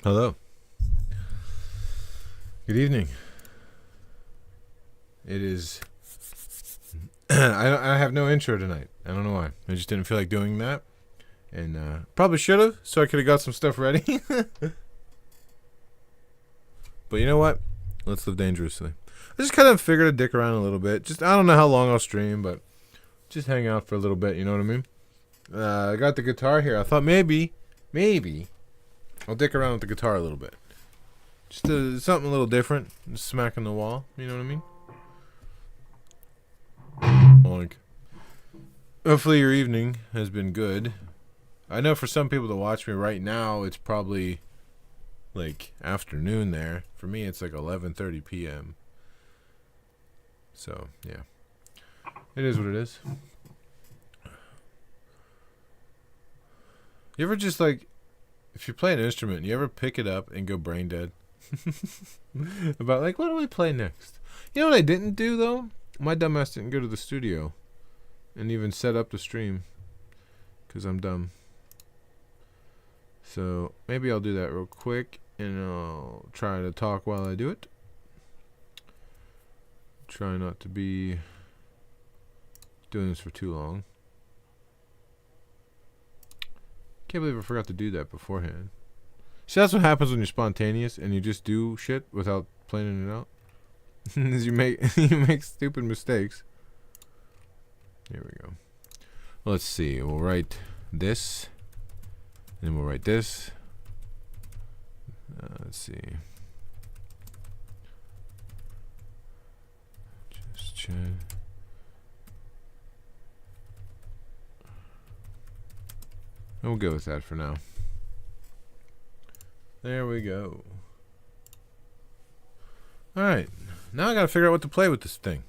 Hello. Good evening. It is. I have no intro tonight. I don't know why. I just didn't feel like doing that, and probably should have, so I could have got some stuff ready. But you know what? Let's live dangerously. I just kind of figured I'd dick around a little bit. Just I don't know how long I'll stream, but just hang out for a little bit. You know what I mean? I got the guitar here. I thought maybe I'll dick around with the guitar a little bit. Just something a little different. Just smacking the wall. You know what I mean? Like, hopefully your evening has been good. I know for some people that watch me right now, it's probably like afternoon there. For me, it's like 11:30 p.m. So, yeah. It is what it is. You ever just like, if you play an instrument, you ever pick it up and go brain dead? About like, what do I play next? You know what I didn't do though? My dumbass didn't go to the studio and even set up the stream because I'm dumb. So maybe I'll do that real quick and I'll try to talk while I do it. Try not to be doing this for too long. Can't believe I forgot to do that beforehand. See, that's what happens when you're spontaneous and you just do shit without planning it out. Is you make stupid mistakes. Here we go. Let's see. We'll write this, and then we'll write this. Let's see. Just check. We'll go with that for now. There we go. Alright. Now I gotta figure out what to play with this thing.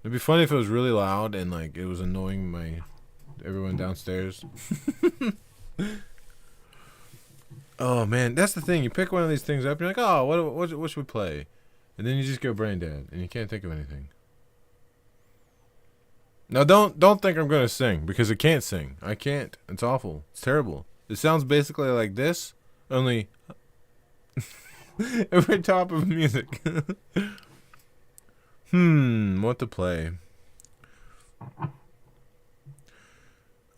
It'd be funny if it was really loud and like it was annoying everyone downstairs. Oh man, that's the thing. You pick one of these things up, you're like, oh, what should we play? And then you just go brain dead and you can't think of anything. Now don't think I'm gonna sing because I can't sing. I can't. It's awful. It's terrible. It sounds basically like this, only over top of music. What to play?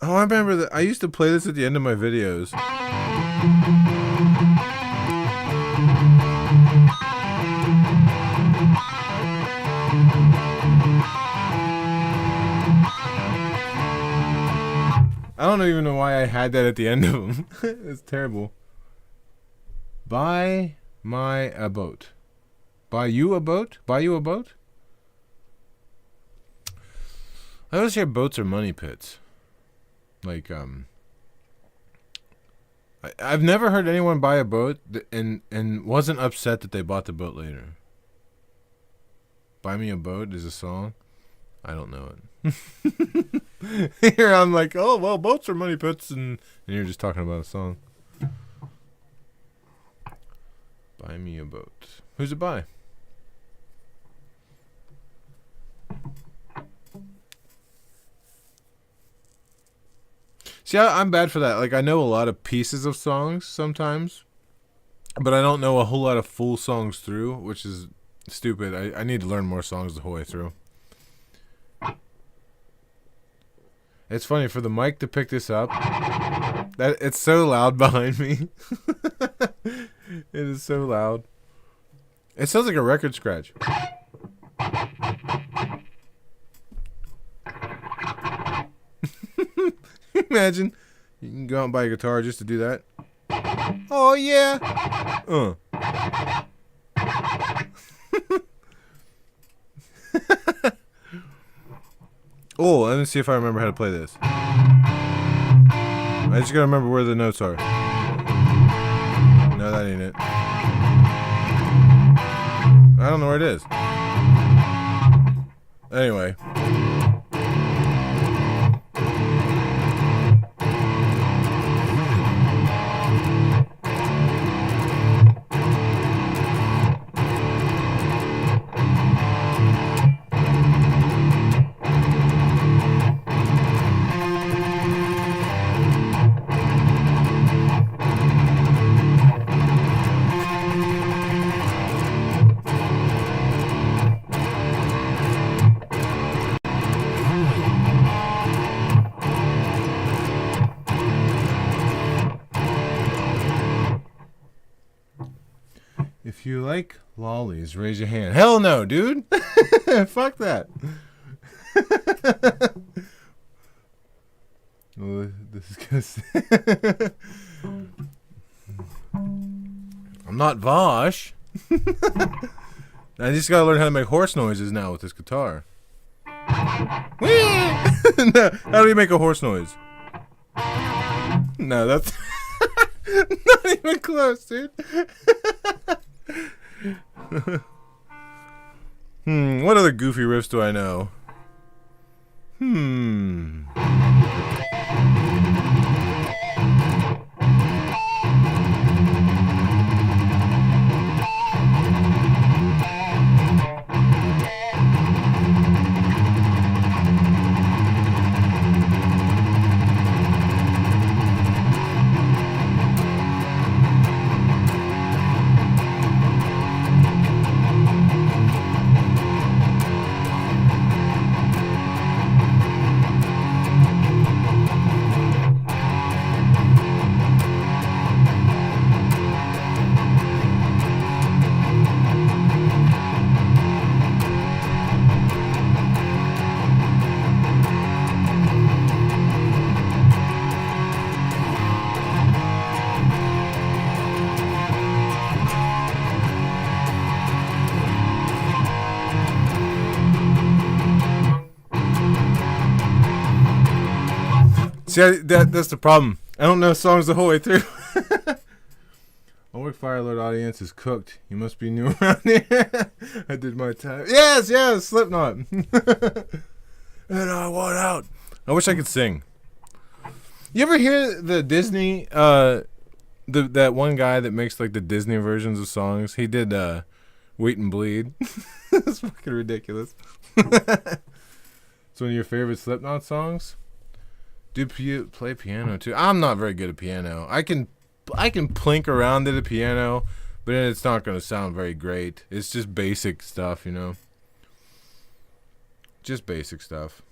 Oh, I remember that I used to play this at the end of my videos. I don't even know why I had that at the end of them. It's terrible. Buy my a boat. Buy you a boat? Buy you a boat? I always hear boats are money pits. Like, I've never heard anyone buy a boat and wasn't upset that they bought the boat later. Buy Me a Boat is a song. I don't know it. Here I'm like, oh well, boats are money pits, and you're just talking about a song. Buy me a boat. Who's it by? See, I'm bad for that. Like, I know a lot of pieces of songs sometimes, but I don't know a whole lot of full songs through, which is stupid. I need to learn more songs the whole way through. It's funny for the mic to pick this up. That it's so loud behind me. It is so loud. It sounds like a record scratch. Imagine you can go out and buy a guitar just to do that. Oh yeah. Oh, let me see if I remember how to play this. I just gotta remember where the notes are. No, that ain't it. I don't know where it is. Anyway. you like lollies, raise your hand. Hell no, dude. Fuck that. Well, this is gonna I'm not Vosh. I just gotta learn how to make horse noises now with this guitar. No, how do you make a horse noise? No, that's not even close, dude. What other goofy riffs do I know? See, that's the problem. I don't know songs the whole way through. UlrichFireLord audience is cooked. You must be new around here. I did my time. Yes, Slipknot. And I want out. I wish I could sing. You ever hear the Disney, that one guy that makes like the Disney versions of songs? He did Wait and Bleed. That's fucking ridiculous. It's one of your favorite Slipknot songs? Do you play piano too? I'm not very good at piano. I can plink around at a piano, but it's not going to sound very great. It's just basic stuff, you know. Just basic stuff.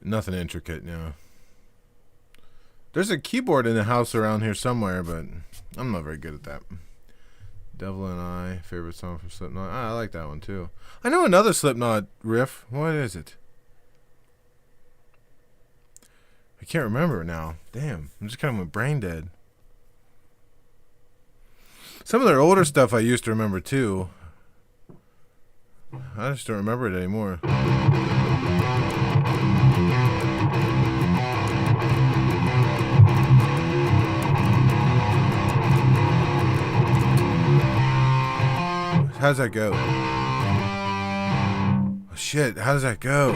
Nothing intricate, you know. There's a keyboard in the house around here somewhere, but I'm not very good at that. Devil and I, favorite song from Slipknot. I like that one too. I know another Slipknot riff. What is it? I can't remember now. Damn, I'm just kind of went brain dead. Some of their older stuff I used to remember too. I just don't remember it anymore. How does that go? Oh, shit, how does that go?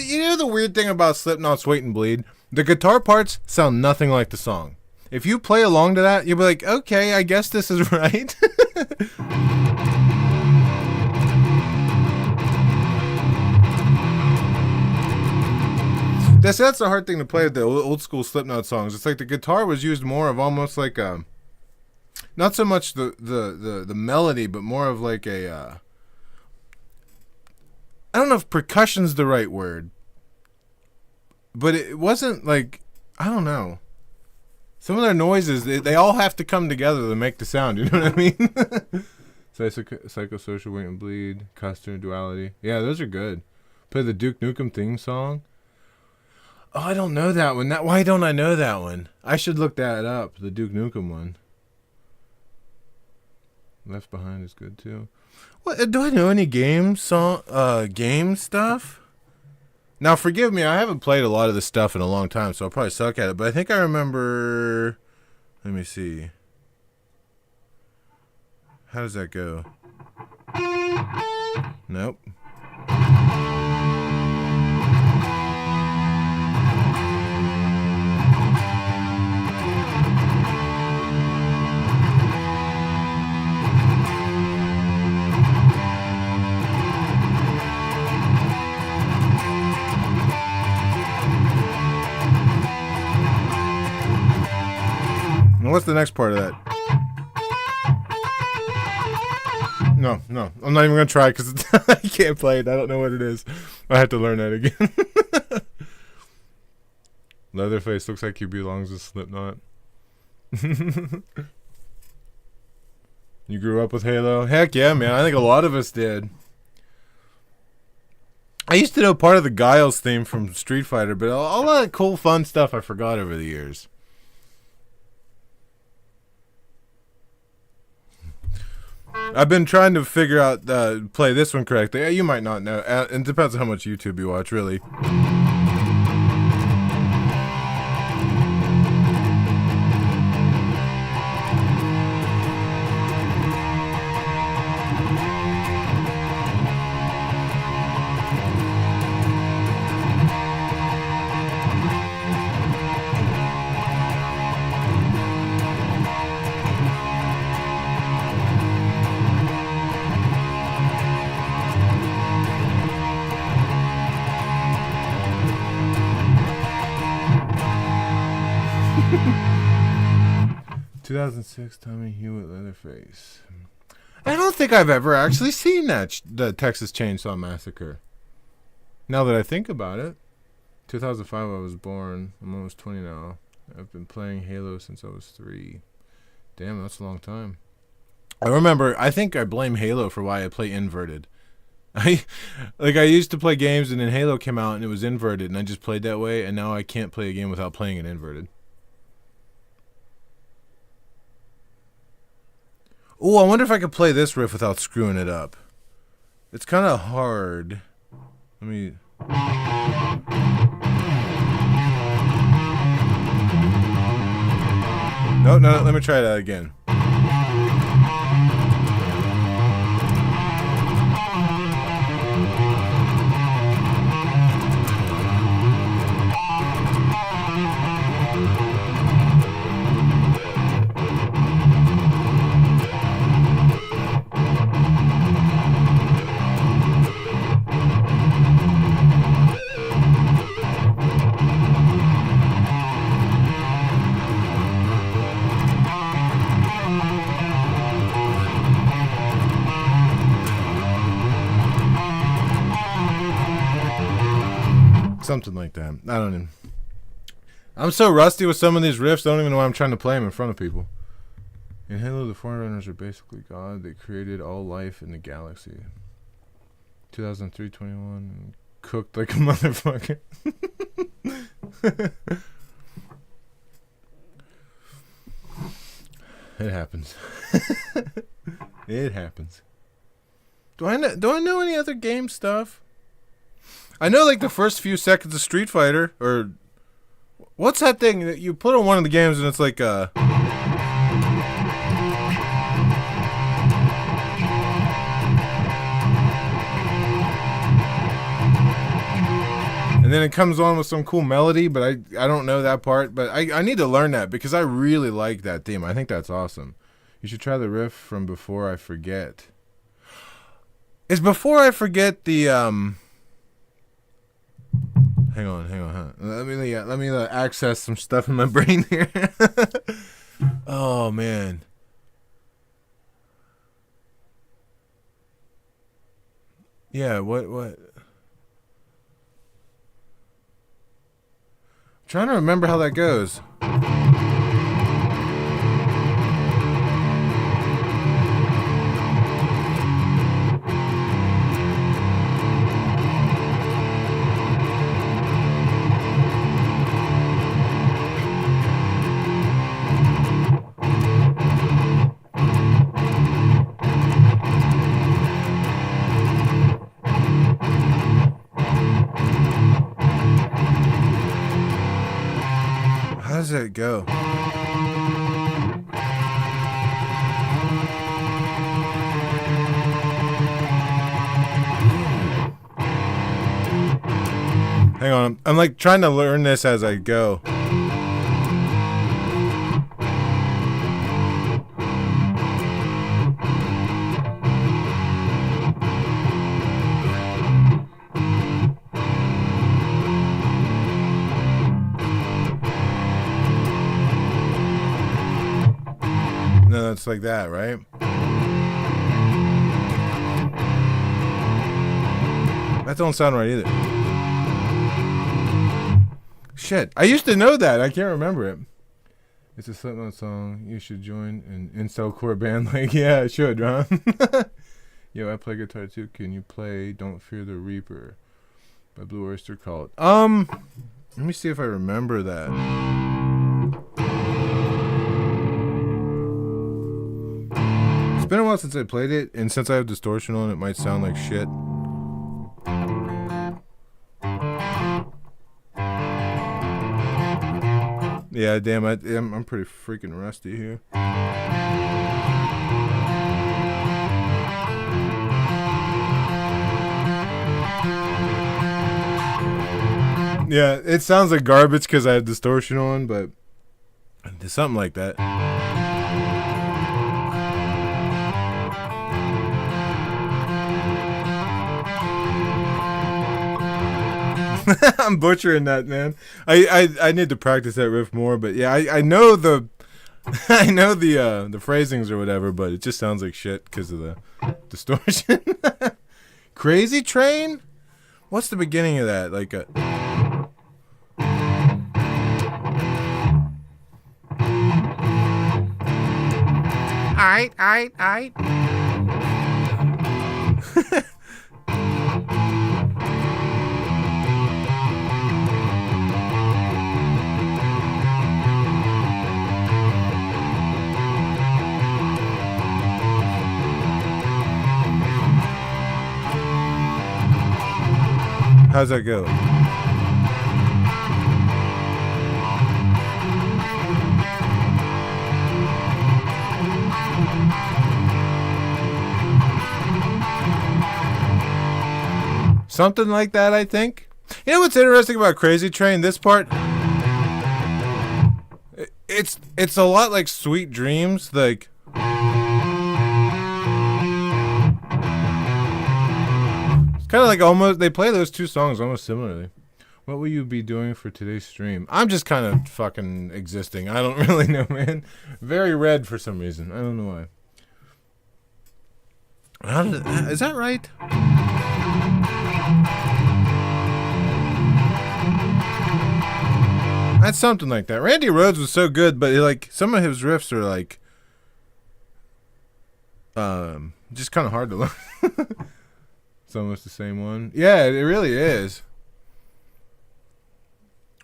You know the weird thing about Slipknot's Wait and Bleed? The guitar parts sound nothing like the song. If you play along to that, you'll be like, okay, I guess this is right. That's the hard thing to play with the old school Slipknot songs. It's like the guitar was used more of almost like a, not so much the melody, but more of like a, I don't know if percussion's the right word, but it wasn't like, I don't know. Some of their noises, they all have to come together to make the sound, you know what I mean? Psychosocial, Wait and Bleed, Custer, Duality. Yeah, those are good. Play the Duke Nukem theme song. Oh, I don't know that one. Why don't I know that one? I should look that up, the Duke Nukem one. Left Behind is good too. What, do I know any game stuff? Now, forgive me, I haven't played a lot of this stuff in a long time, so I'll probably suck at it. But I think I remember. Let me see. How does that go? Nope. What's the next part of that? No, no. I'm not even going to try because I can't play it. I don't know what it is. I have to learn that again. Leatherface looks like he belongs to Slipknot. You grew up with Halo? Heck yeah, man. I think a lot of us did. I used to know part of the Guile's theme from Street Fighter, but all that cool, fun stuff I forgot over the years. I've been trying to figure out, play this one correctly. You might not know. It depends on how much YouTube you watch, really. 2006 Tommy Hewitt Leatherface. I don't think I've ever actually seen that the Texas Chainsaw Massacre. Now that I think about it, 2005 I was born. I'm almost 20 now. I've been playing Halo since I was 3. Damn, that's a long time. I think I blame Halo for why I play inverted. I used to play games and then Halo came out and it was inverted and I just played that way, and now I can't play a game without playing it inverted. Oh, I wonder if I could play this riff without screwing it up. It's kind of hard. Let me... No, let me try that again. Something like that. I don't know. I'm so rusty with some of these riffs, I don't even know why I'm trying to play them in front of people. In Halo, the Forerunners are basically God. They created all life in the galaxy. 2003-21. Cooked like a motherfucker. It happens. It happens. Do I know any other game stuff? I know, like, the first few seconds of Street Fighter, or... What's that thing that you put on one of the games and it's like, And then it comes on with some cool melody, but I don't know that part. But I need to learn that because I really like that theme. I think that's awesome. You should try the riff from Before I Forget. Is Before I Forget the... Hang on. Let me access some stuff in my brain here. Oh man. Yeah, what? I'm trying to remember how that goes. How does it go? Hang on, I'm like trying to learn this as I go. No, it's like that, right? That don't sound right either. Shit. I used to know that. I can't remember it. It's a Slipknot song. You should join an incel core band. Like, yeah, I should, huh? Yo, I play guitar too. Can you play Don't Fear the Reaper by Blue Oyster Cult? Let me see if I remember that. It's been a while since I played it, and since I have distortion on, it might sound like shit. Yeah, damn, I'm pretty freaking rusty here. Yeah, it sounds like garbage because I have distortion on, but something like that. I'm butchering that, man. I need to practice that riff more, but yeah, I know the I know the phrasings or whatever, but it just sounds like shit because of the distortion. Crazy Train? What's the beginning of that? Like a Aight. How's that go? Something like that, I think. You know what's interesting about Crazy Train? This part, it's a lot like Sweet Dreams, like. It's kind of like almost, they play those two songs almost similarly. What will you be doing for today's stream? I'm just kind of fucking existing. I don't really know, man. Very red for some reason. I don't know why. Is that right? That's something like that. Randy Rhoads was so good, but like some of his riffs are like just kind of hard to learn. It's almost the same one. Yeah, it really is.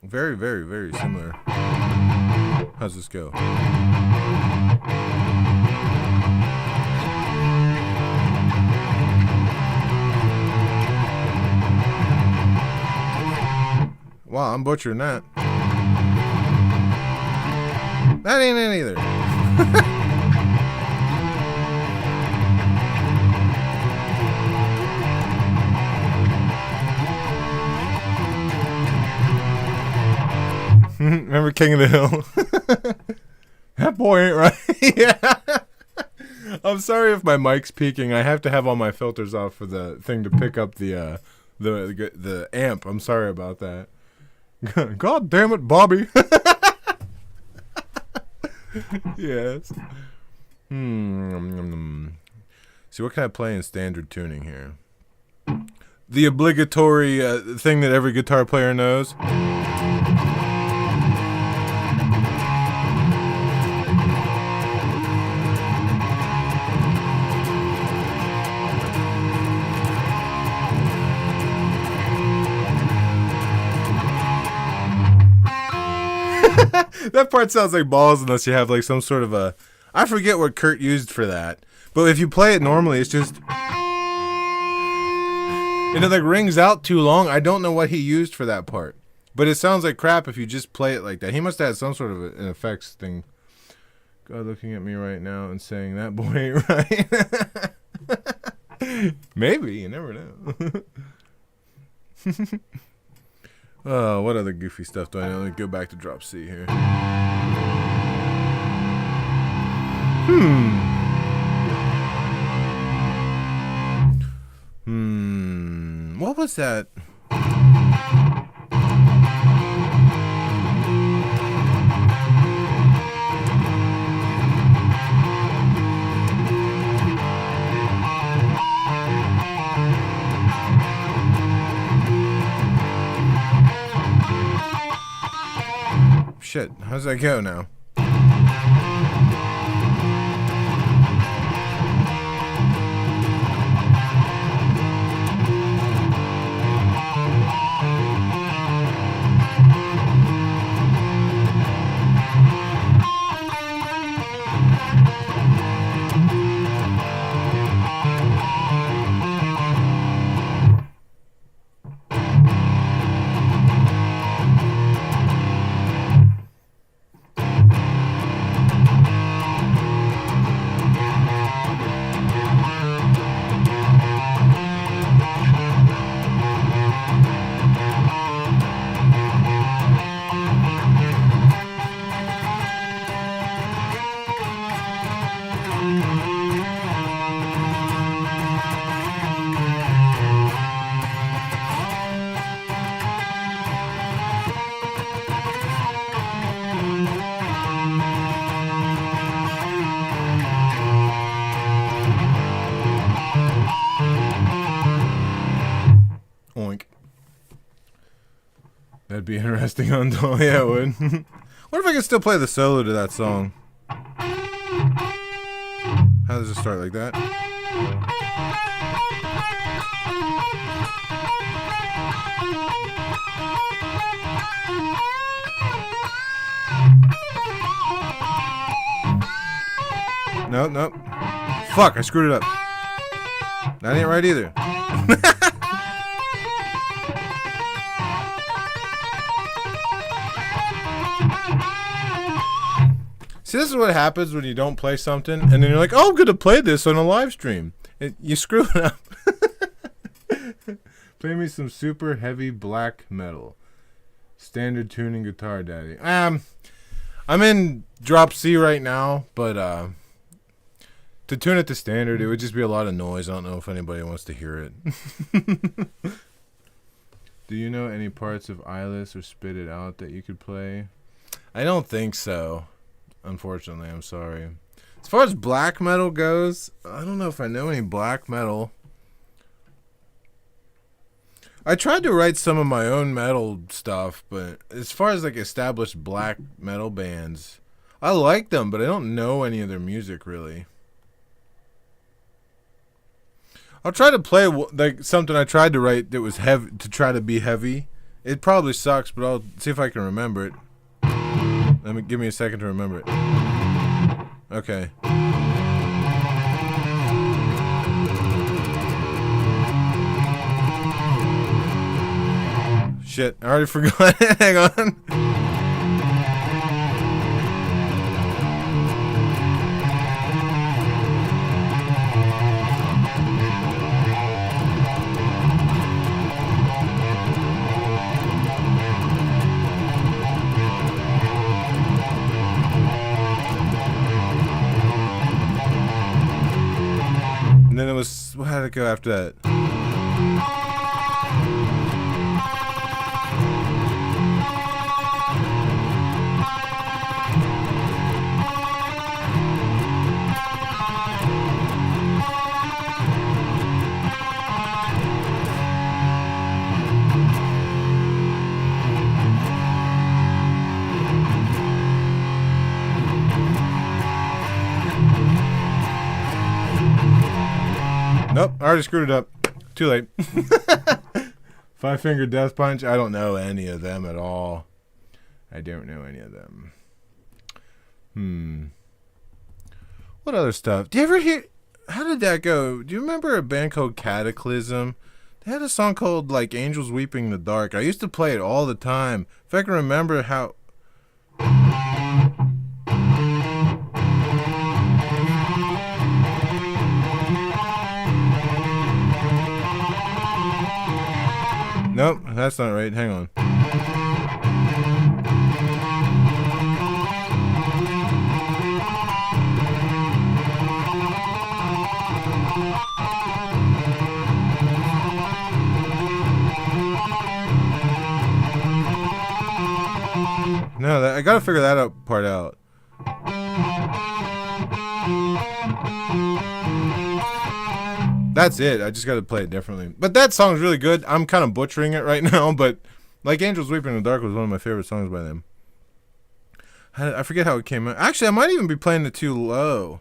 Very, very, very similar. How's this go? Wow, I'm butchering that. That ain't it either. Remember King of the Hill? That boy ain't right. Yeah. I'm sorry if my mic's peaking. I have to have all my filters off for the thing to pick up the amp. I'm sorry about that. God damn it, Bobby. Yes. See, what can I play in standard tuning here? The obligatory thing that every guitar player knows. That part sounds like balls unless you have like some sort of a... I forget what Kurt used for that. But if you play it normally, it's just... And it like rings out too long. I don't know what he used for that part. But it sounds like crap if you just play it like that. He must have had some sort of an effects thing. God looking at me right now and saying that boy ain't right. Maybe. You never know. Oh, what other goofy stuff do I know? Let me go back to drop C here. What was that? shit. How's that go now? Oink. That'd be interesting on Doll. Yeah, it would. What if I could still play the solo to that song? How does it start like that? Nope, nope. Fuck, I screwed it up. That ain't right either. See, this is what happens when you don't play something, and then you're like, oh, I'm going to play this on a live stream. You screw it up. Play me some super heavy black metal. Standard tuning guitar, daddy. I'm in drop C right now, but to tune it to standard, it would just be a lot of noise. I don't know if anybody wants to hear it. Do you know any parts of Eyeless or Spit It Out that you could play? I don't think so. Unfortunately, I'm sorry. As far as black metal goes, I don't know if I know any black metal. I tried to write some of my own metal stuff, but as far as like established black metal bands, I like them, but I don't know any of their music really. I'll try to play like something I tried to write that was heavy to try to be heavy. It probably sucks, but I'll see if I can remember it. Give me a second to remember it. Okay. Shit, I already forgot. Hang on. And then it was, how did it go after that? Nope, I already screwed it up. Too late. Five Finger Death Punch. I don't know any of them at all. I don't know any of them. What other stuff? Do you ever hear... How did that go? Do you remember a band called Cataclysm? They had a song called, like, Angels Weeping in the Dark. I used to play it all the time. If I can remember how... Nope, that's not right. Hang on. No, I gotta figure that part out. That's it. I just got to play it differently. But that song's really good. I'm kind of butchering it right now, but like Angels Weeping in the Dark was one of my favorite songs by them. I forget how it came out. Actually, I might even be playing it too low.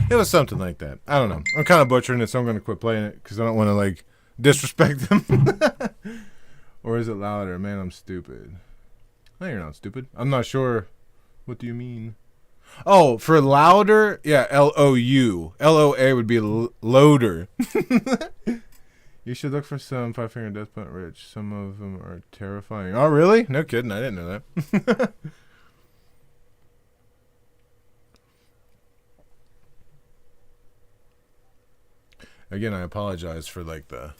It was something like that. I don't know. I'm kind of butchering it, so I'm going to quit playing it because I don't want to, like, disrespect them. Or is it louder? Man, I'm stupid. No, you're not stupid. I'm not sure. What do you mean? Oh, for louder? Yeah, L-O-U. L-O-A would be loader. You should look for some Five Finger Death Punch Rich. Some of them are terrifying. Oh, really? No kidding. I didn't know that. Again, I apologize for like the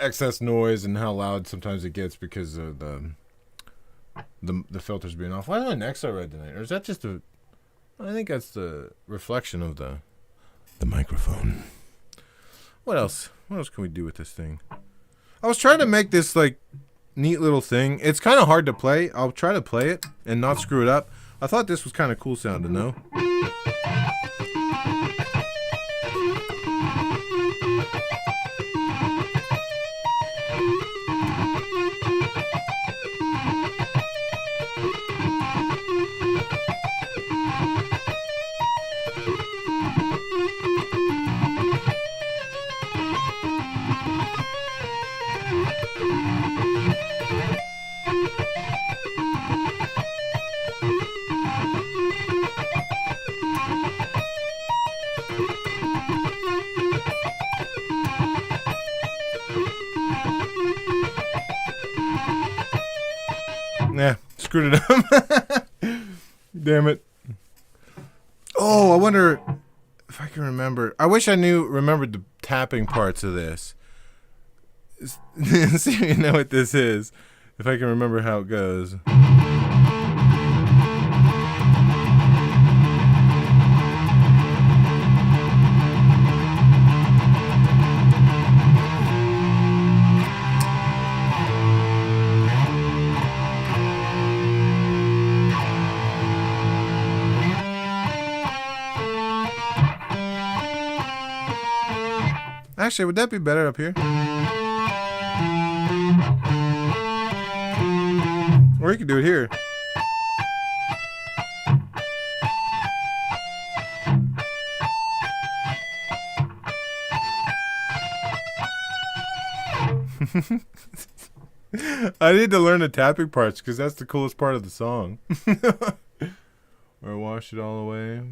excess noise and how loud sometimes it gets because of the filters being off. Why are my necks so red tonight? Or is that just a? I think that's the reflection of the microphone. What else? What else can we do with this thing? I was trying to make this like neat little thing. It's kind of hard to play. I'll try to play it and not screw it up. I thought this was kind of cool sounding though. Yeah, screwed it up. Damn it. Oh, I wonder if I can remember. I wish I remembered the tapping parts of this. See if you know what this is. If I can remember how it goes. Actually, would that be better up here? Or you could do it here. I need to learn the tapping parts because that's the coolest part of the song. Or wash it all away.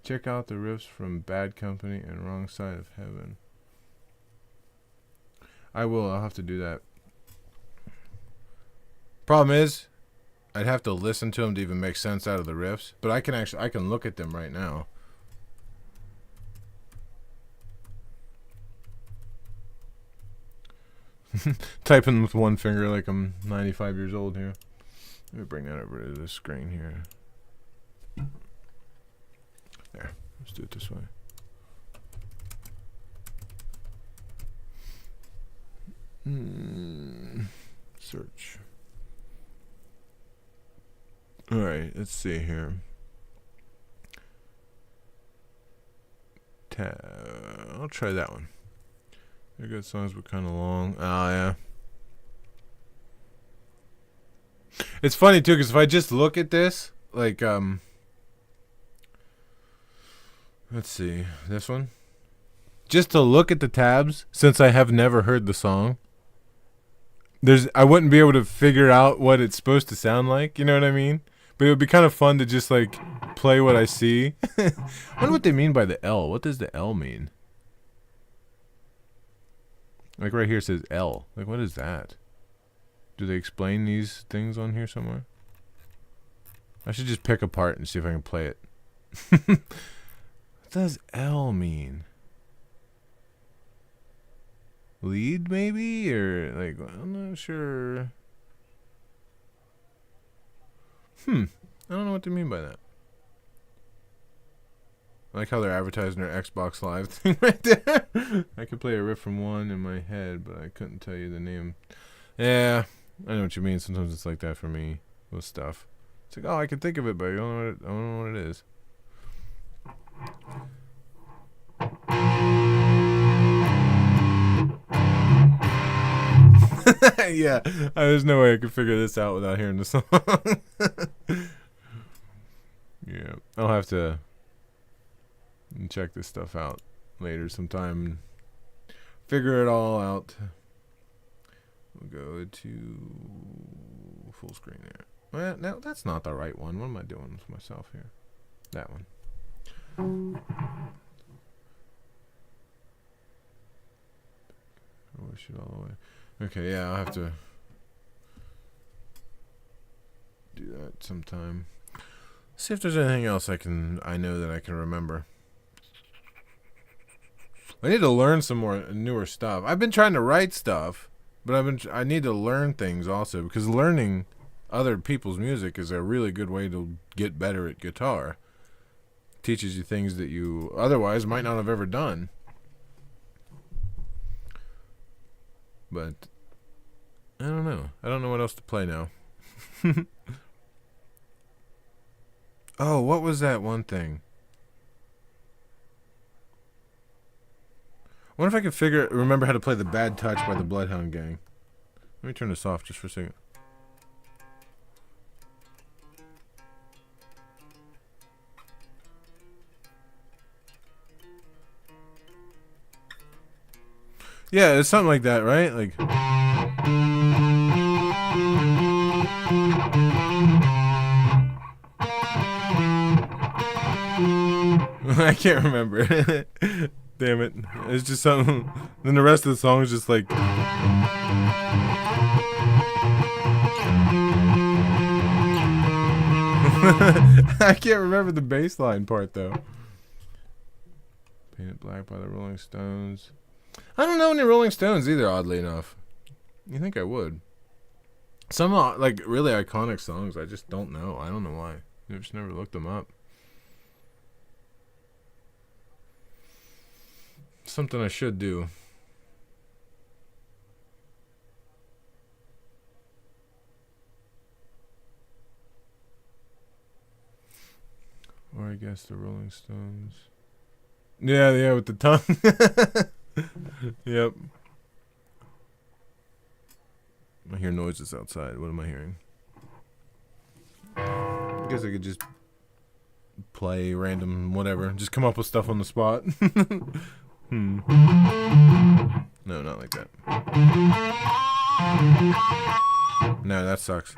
Check out the riffs from Bad Company and Wrong Side of Heaven. I will. I'll have to do that. Problem is, I'd have to listen to them to even make sense out of the riffs. But I can look at them right now. Typing with one finger like I'm 95 years old here. Let me bring that over to the screen here. There. Let's do it this way. Search. Alright, let's see here. I'll try that one. They're good songs, but kind of long. Oh, yeah. It's funny, too, because if I just look at this, like, let's see. This one? Just to look at the tabs, since I have never heard the song, I wouldn't be able to figure out what it's supposed to sound like. You know what I mean? But it would be kind of fun to just, like, play what I see. I wonder what they mean by the L. What does the L mean? Like right here it says L. Like what is that? Do they explain these things on here somewhere? I should just pick apart and see if I can play it. What does L mean? Lead maybe? Or like I'm not sure. I don't know what they mean by that. I like how they're advertising their Xbox Live thing right there. I could play a riff from one in my head, but I couldn't tell you the name. Yeah, I know what you mean. Sometimes it's like that for me with stuff. It's like, oh, I can think of it, but I don't know what it is. Yeah, there's no way I could figure this out without hearing the song. Yeah, I'll have to check this stuff out later sometime. Figure it all out. We'll go to full screen there. Well, no, that's not the right one. What am I doing with myself here? That one. I wish it all the way. Okay, yeah, I'll have to do that sometime. See if there's anything else I know that I can remember. I need to learn some more newer stuff. I've been trying to write stuff, but I need to learn things also, because learning other people's music is a really good way to get better at guitar. Teaches you things that you otherwise might not have ever done. But I don't know. I don't know what else to play now. Oh, what was that one thing? I wonder if I could remember how to play The Bad Touch by the Bloodhound Gang. Let me turn this off just for a second. Yeah, it's something like that, right? Like... I can't remember. Damn it. It's just something. Then the rest of the song is just like... I can't remember the bass line part, though. Painted Black by the Rolling Stones. I don't know any Rolling Stones either, oddly enough. You think I would. Some, like, really iconic songs, I just don't know. I don't know why. I've just never looked them up. Something I should do. Or I guess the Rolling Stones. Yeah, with the tongue. Yep. I hear noises outside. What am I hearing? I guess I could just play random whatever. Just come up with stuff on the spot. No, not like that. No, that sucks.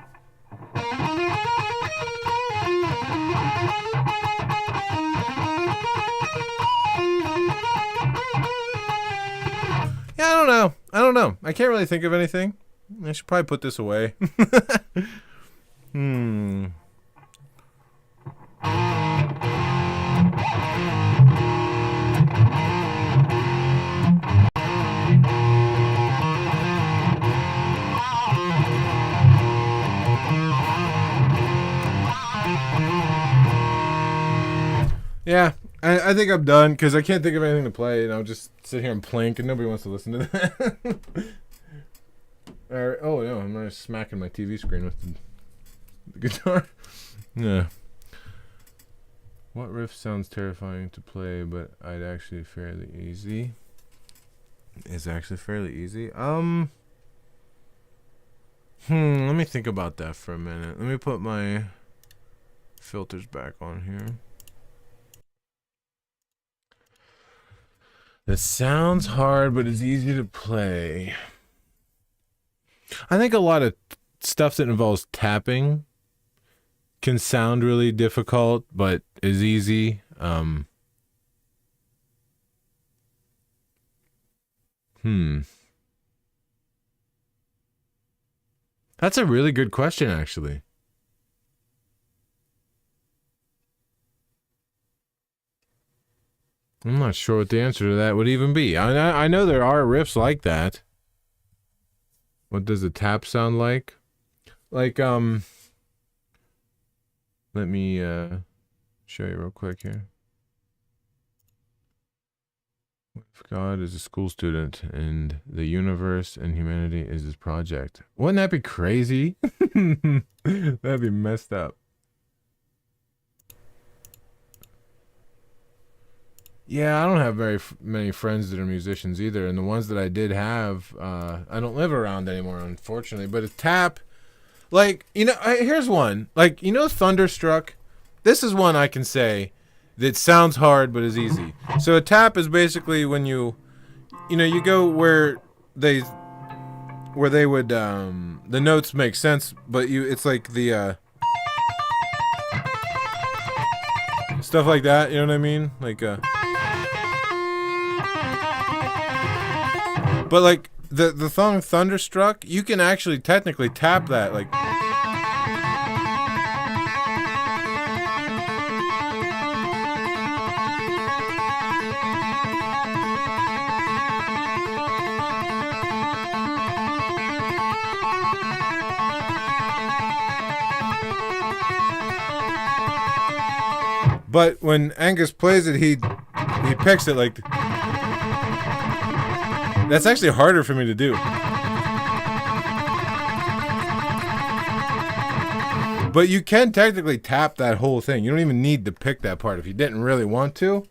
Yeah, I don't know. I can't really think of anything. I should probably put this away. Yeah, I think I'm done because I can't think of anything to play, and I'll just sit here and plink, and nobody wants to listen to that. Oh no, I'm not smacking my TV screen with the guitar. Yeah. What riff sounds terrifying to play, but I'd actually fairly easy? Is actually fairly easy. Let me think about that for a minute. Let me put my filters back on here. It sounds hard, but it's easy to play. I think a lot of stuff that involves tapping can sound really difficult, but is easy. That's a really good question, actually. I'm not sure what the answer to that would even be. I know there are riffs like that. What does a tap sound like? Like, Let me show you real quick here. What if God is a school student and the universe and humanity is his project? Wouldn't that be crazy? That'd be messed up. Yeah, I don't have very many friends that are musicians either, and the ones that I did have, I don't live around anymore, unfortunately. But a tap, like, you know, here's one. Like, you know, Thunderstruck? This is one I can say that sounds hard but is easy. So a tap is basically when you know, you go they they would, the notes make sense, but it's like the, stuff like that, you know what I mean? Like, but like the song Thunderstruck, you can actually technically tap that, like. But when Angus plays it, he picks it like. That's actually harder for me to do. But you can technically tap that whole thing. You don't even need to pick that part if you didn't really want to.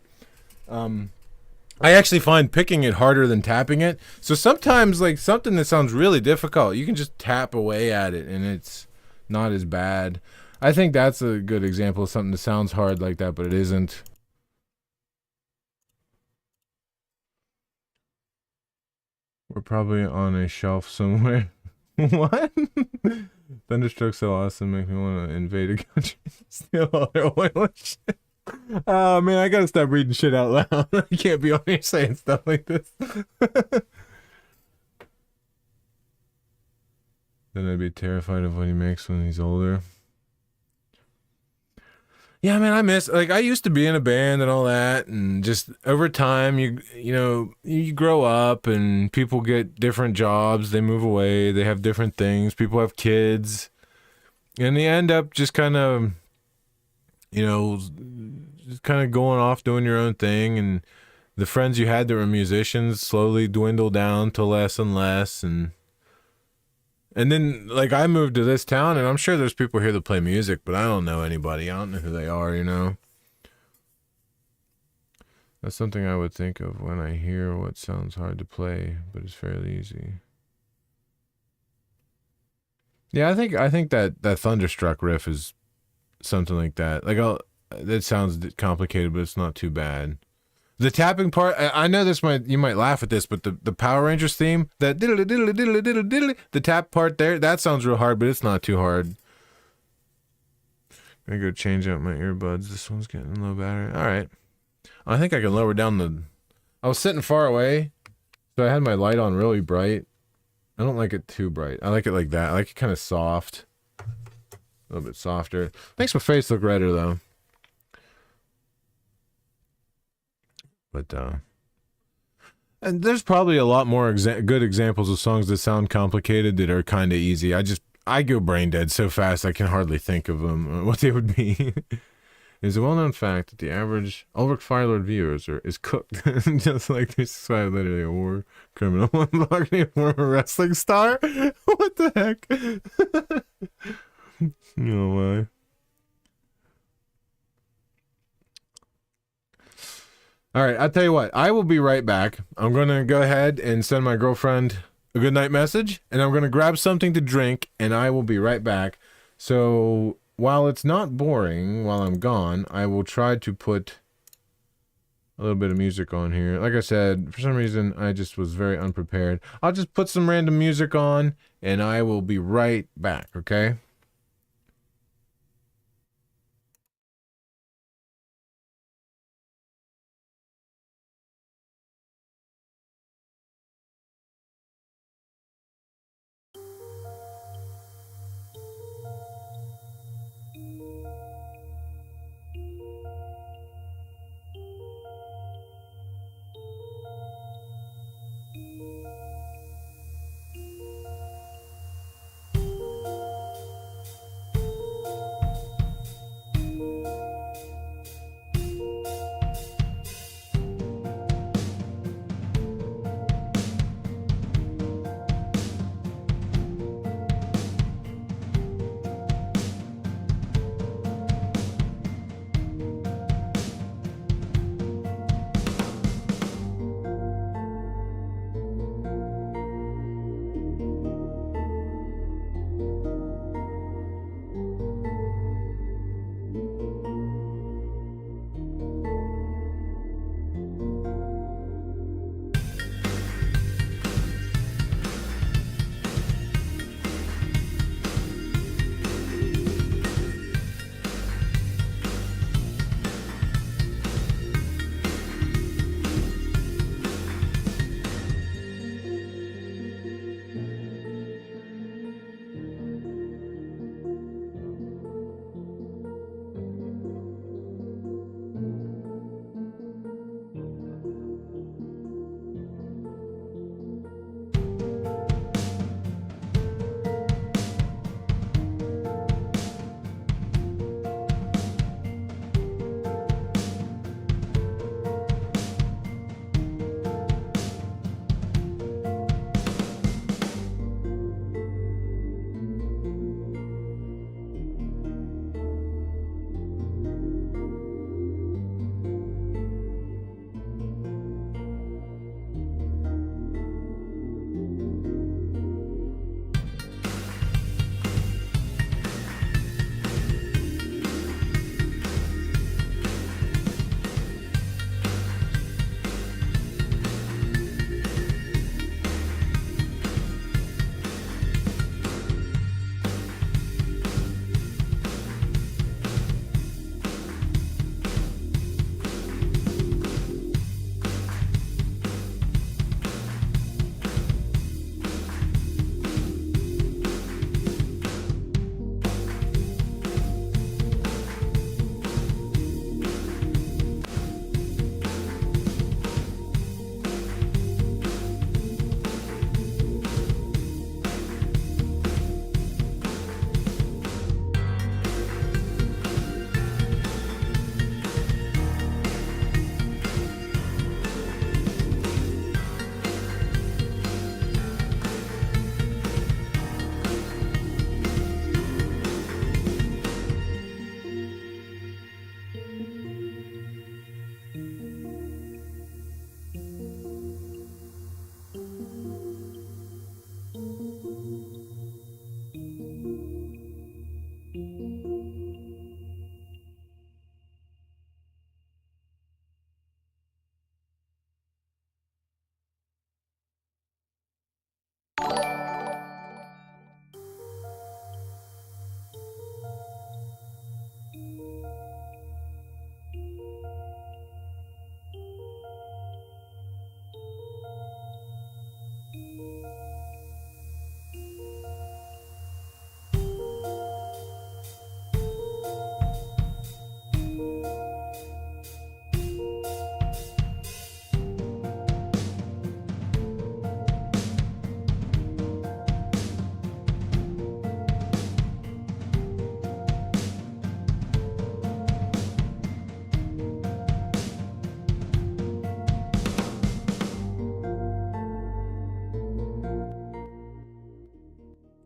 I actually find picking it harder than tapping it. So sometimes, like, something that sounds really difficult, you can just tap away at it and it's not as bad. I think that's a good example of something that sounds hard like that, but it isn't. We're probably on a shelf somewhere. What? Thunderstruck's so awesome, make me want to invade a country and steal all their oil and shit. Oh man, I gotta stop reading shit out loud. I can't be on here saying stuff like this. Then I'd be terrified of what he makes when he's older. Yeah, man, I miss, like, I used to be in a band and all that, and just over time, you know, you grow up and people get different jobs, they move away, they have different things, people have kids, and they end up just kind of, you know, just kind of going off doing your own thing, and the friends you had that were musicians slowly dwindle down to less and less, and then, like, I moved to this town, and I'm sure there's people here that play music, but I don't know anybody. I don't know who they are, you know? That's something I would think of when I hear what sounds hard to play, but is fairly easy. Yeah, I think that Thunderstruck riff is something like that. Like, that sounds complicated, but it's not too bad. The tapping part, I know you might laugh at this, but the Power Rangers theme, that diddle diddle diddle diddle diddle, the tap part there, that sounds real hard, but it's not too hard. I'm gonna go change out my earbuds. This one's getting low battery. All right, I think I can lower down I was sitting far away, so I had my light on really bright. I don't like it too bright. I like it like that. I like it kind of soft, a little bit softer. Makes my face look redder though. But and there's probably a lot more good examples of songs that sound complicated that are kind of easy. I go brain dead so fast I can hardly think of them, what they would be. It's a well-known fact that the average UlrichFireLord viewers is cooked, just like this is literally a war criminal, a former wrestling star. What the heck? No way. All right, I'll tell you what. I will be right back. I'm going to go ahead and send my girlfriend a good night message, and I'm going to grab something to drink, and I will be right back. So while it's not boring while I'm gone, I will try to put a little bit of music on here. Like I said, for some reason, I just was very unprepared. I'll just put some random music on, and I will be right back, okay?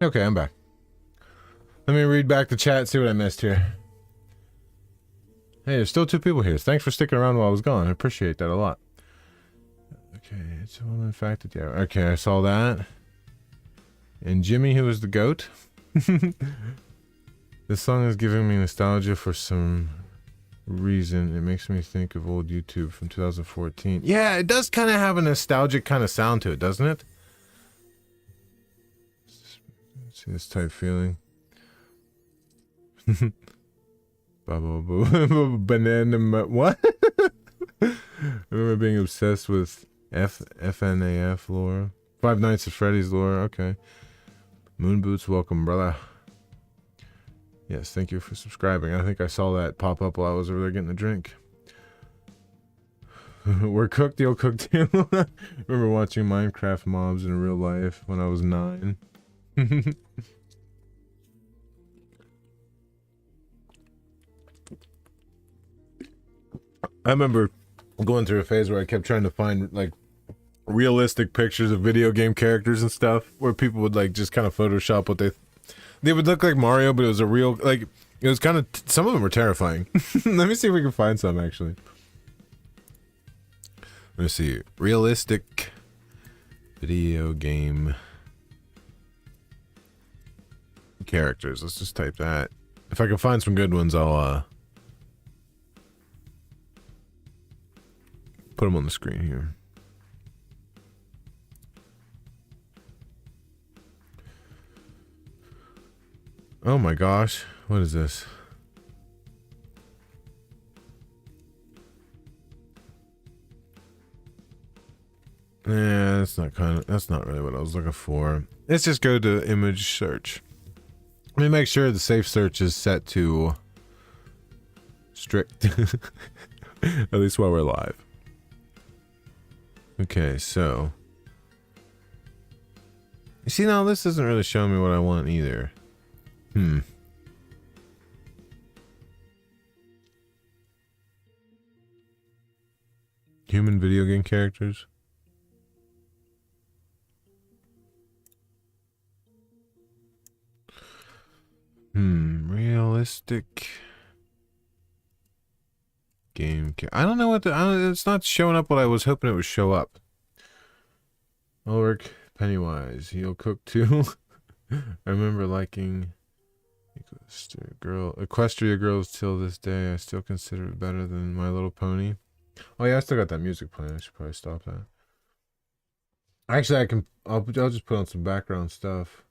Okay, I'm back. Let me read back the chat, see what I missed here. Hey, there's still 2 people here. Thanks for sticking around while I was gone. I appreciate that a lot. Okay, it's a woman fact. Yeah, okay, I saw that. And Jimmy, who was the goat. This song is giving me nostalgia for some reason. It makes me think of old YouTube from 2014. Yeah, it does kind of have a nostalgic kind of sound to it, doesn't it? Let's see this type feeling. Banana. What? I remember being obsessed with FNAF lore. Five Nights at Freddy's lore. Okay. Moon Boots, welcome, brother. Yes, thank you for subscribing. I think I saw that pop up while I was over there getting a drink. We're cooked, you'll cook too. Remember watching Minecraft mobs in real life when I was 9. I remember going through a phase where I kept trying to find like realistic pictures of video game characters and stuff, where people would like just kind of Photoshop what they would look like Mario, but it was a real, like, it was kind of, some of them were terrifying. Let me see if we can find some actually. Let me see, realistic video game characters. Let's just type that. If I can find some good ones, I'll put them on the screen here. Oh my gosh, what is this? Yeah, that's not really what I was looking for. Let's just go to image search. Let me make sure the safe search is set to strict. At least while we're live. Okay, so. You see, now this isn't really showing me what I want either. Human video game characters. Realistic game. I don't know what it's not showing up what I was hoping it would show up. Ulrich Pennywise. He'll cook too. I remember liking Equestria Girls till this day. I still consider it better than My Little Pony. Oh yeah, I still got that music playing. I should probably stop that. Actually, I'll just put on some background stuff.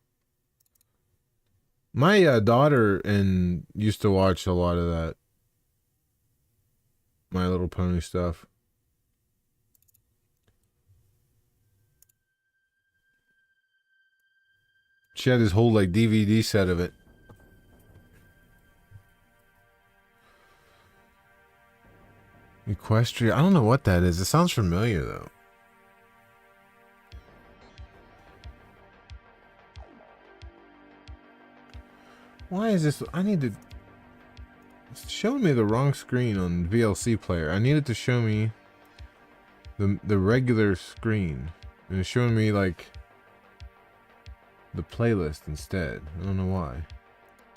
My daughter used to watch a lot of that My Little Pony stuff. She had this whole like DVD set of it. Equestria. I don't know what that is. It sounds familiar though. Why is this? I need to. It's showing me the wrong screen on VLC player. I need it to show me the regular screen. And it's showing me like the playlist instead. I don't know why.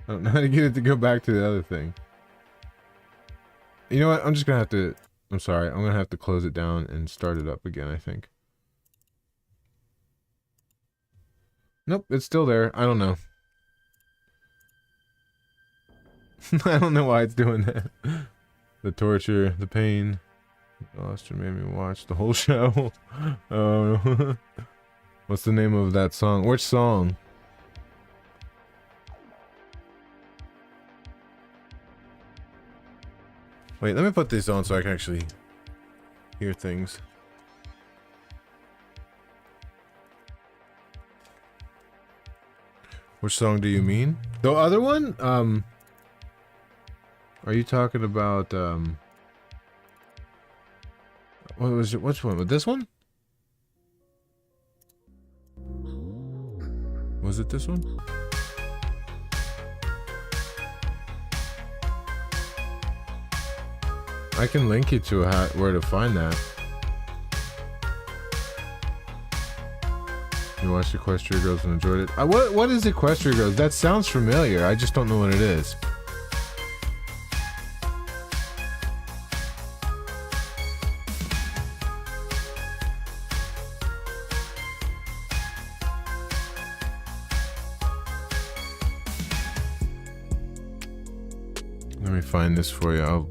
I don't know how to get it to go back to the other thing. You know what? I'm just gonna have to. I'm sorry. I'm gonna have to close it down and start it up again, I think. Nope, it's still there. I don't know. I don't know why it's doing that. The torture, the pain. Oster made me watch the whole show. Oh. What's the name of that song? Which song? Wait, let me put this on so I can actually hear things. Which song do you mean? The other one? Are you talking about, what was it? Which one? With this one? Was it this one? I can link you to where to find that. You watched Equestria Girls and enjoyed it. What is Equestria Girls? That sounds familiar. I just don't know what it is. Let me find this for you.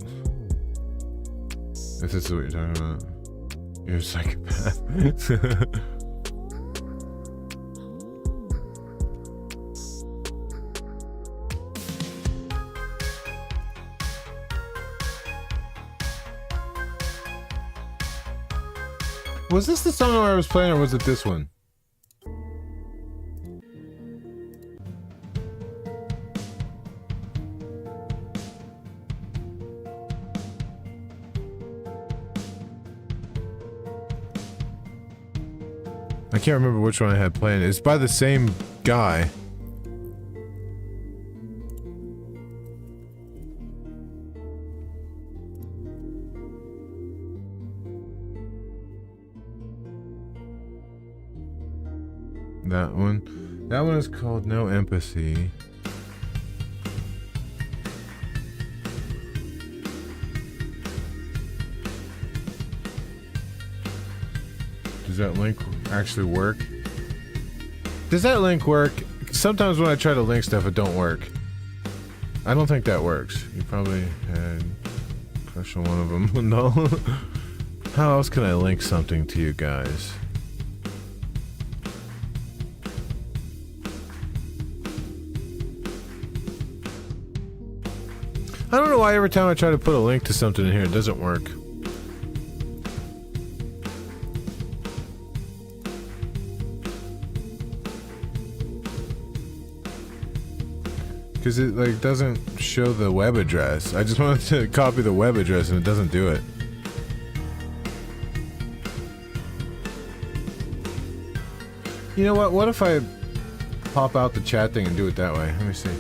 If this is what you're talking about. You're a psychopath. Was this the song I was playing, or was it this one? I can't remember which one I had playing. It's by the same guy. That one. That one is called No Empathy. Does that link actually work? Does that link work? Sometimes when I try to link stuff, it don't work. I don't think that works. You probably had a crush on one of them. No. How else can I link something to you guys? I don't know why every time I try to put a link to something in here, it doesn't work. Because it like doesn't show the web address. I just wanted to copy the web address and it doesn't do it. You know what? What if I pop out the chat thing and do it that way? Let me see.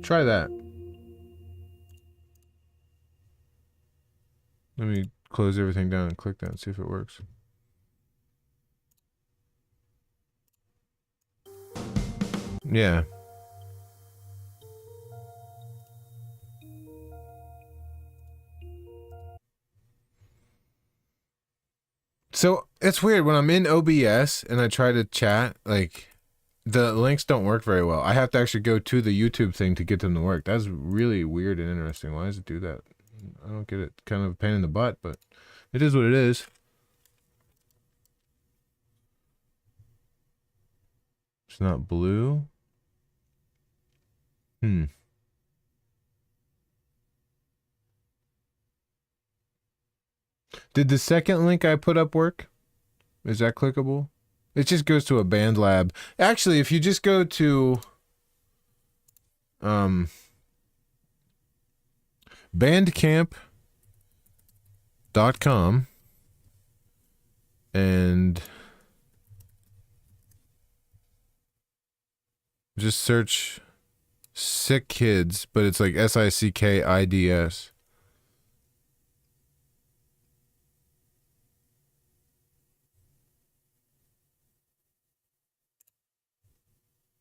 Try that. Let me close everything down and click that and see if it works. Yeah. So it's weird when I'm in OBS and I try to chat, like the links don't work very well. I have to actually go to the YouTube thing to get them to work. That's really weird and interesting. Why does it do that? I don't get it. Kind of a pain in the butt, but it is what it is. It's not blue. Did the second link I put up work? Is that clickable? It just goes to a band lab. Actually, if you just go to bandcamp.com and just search Sick Kids, but it's like SICKIDS.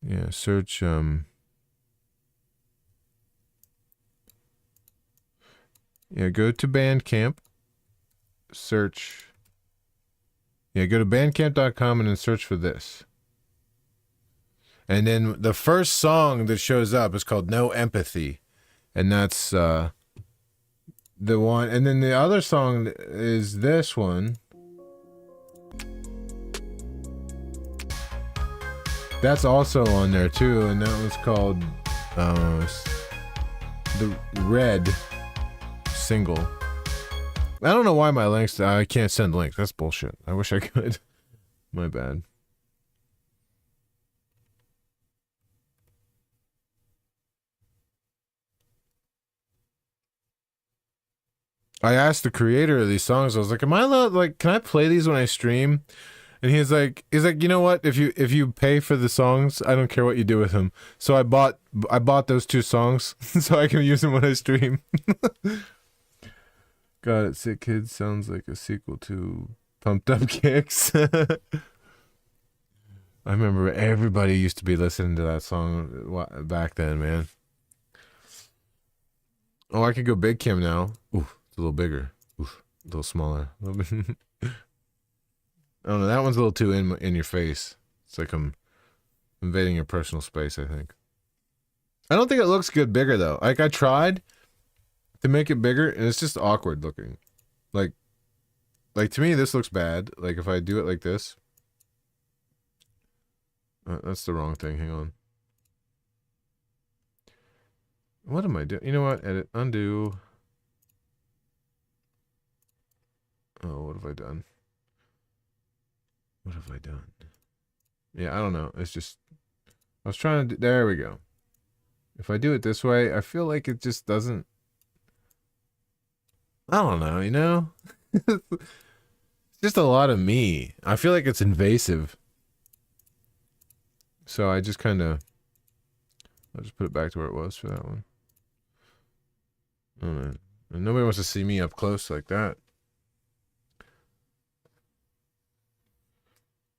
Yeah, search yeah, go to Bandcamp. Search. Yeah, go to bandcamp.com and then search for this. And then the first song that shows up is called No Empathy. And that's the one. And then the other song is this one. That's also on there too, and that was called the Red Single. I don't know why my links, I can't send links. That's bullshit. I wish I could. My bad. I asked the creator of these songs, I was like, am I allowed, like, can I play these when I stream? And he's like, you know what? If you pay for the songs, I don't care what you do with them. So I bought those 2 songs so I can use them when I stream. Got it. Sick Kids sounds like a sequel to Pumped Up Kicks. I remember everybody used to be listening to that song back then, man. Oh, I could go Big Kim now. Ooh, it's a little bigger. Oof, a little smaller. A little bit. I don't know. That one's a little too in your face. It's like I'm invading your personal space, I think. I don't think it looks good bigger, though. Like, I tried to make it bigger, and it's just awkward looking. Like to me, this looks bad. Like, if I do it like this. That's the wrong thing. Hang on. What am I doing? You know what? Edit. Undo. Oh, what have I done? What have I done? Yeah, I don't know. It's just... I was trying to... There we go. If I do it this way, I feel like it just doesn't... I don't know, you know? It's just a lot of me. I feel like it's invasive. So I just kind of... I'll just put it back to where it was for that one. Oh, man. And nobody wants to see me up close like that.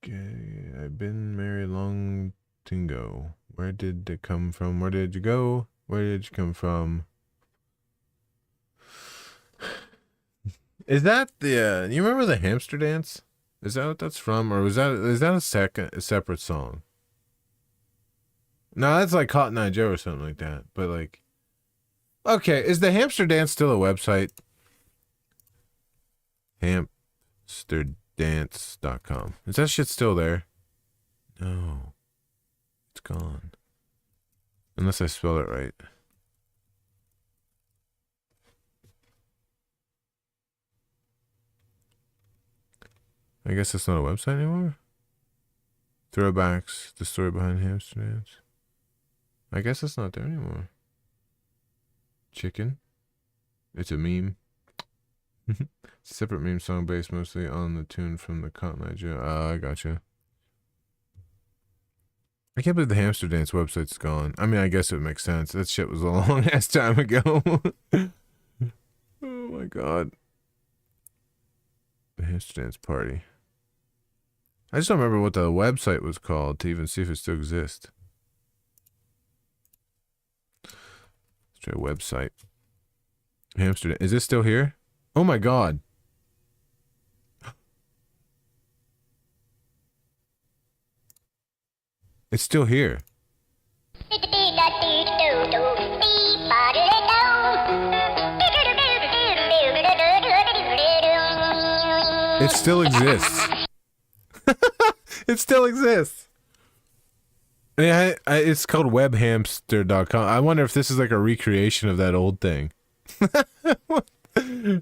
Okay, I've been married long ago. Where did it come from? Where did you go? Where did you come from? Is that the, you remember the hamster dance? Is that what that's from? Or is that a separate song? No, that's like Cotton Eye Joe or something like that. But like, okay, is the hamster dance still a website? Hamsterdance.com. Is that shit still there? No. It's gone. Unless I spelled it right. I guess it's not a website anymore. Throwbacks, the story behind hamster dance. I guess it's not there anymore. Chicken. It's a meme. It's a separate meme song based mostly on the tune from the Cotton Eye Joe. I gotcha. I can't believe the hamster dance website's gone. I mean, I guess it makes sense. That shit was a long ass time ago. Oh my god. The hamster dance party. I just don't remember what the website was called to even see if it still exists. Let's try a website. Hamster dance. Is this still here? Oh my god. It's still here. It still exists. It still exists. Yeah, it's called webhamster.com. I wonder if this is like a recreation of that old thing.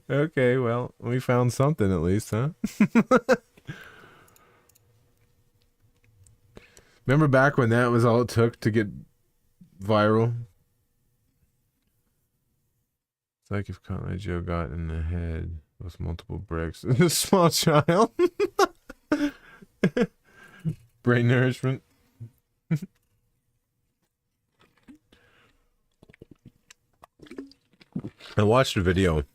Okay, well, we found something at least, huh? Remember back when that was all it took to get viral? It's like if Cotton Eye Joe got in the head with multiple bricks. A small child. Brain nourishment. I watched a video a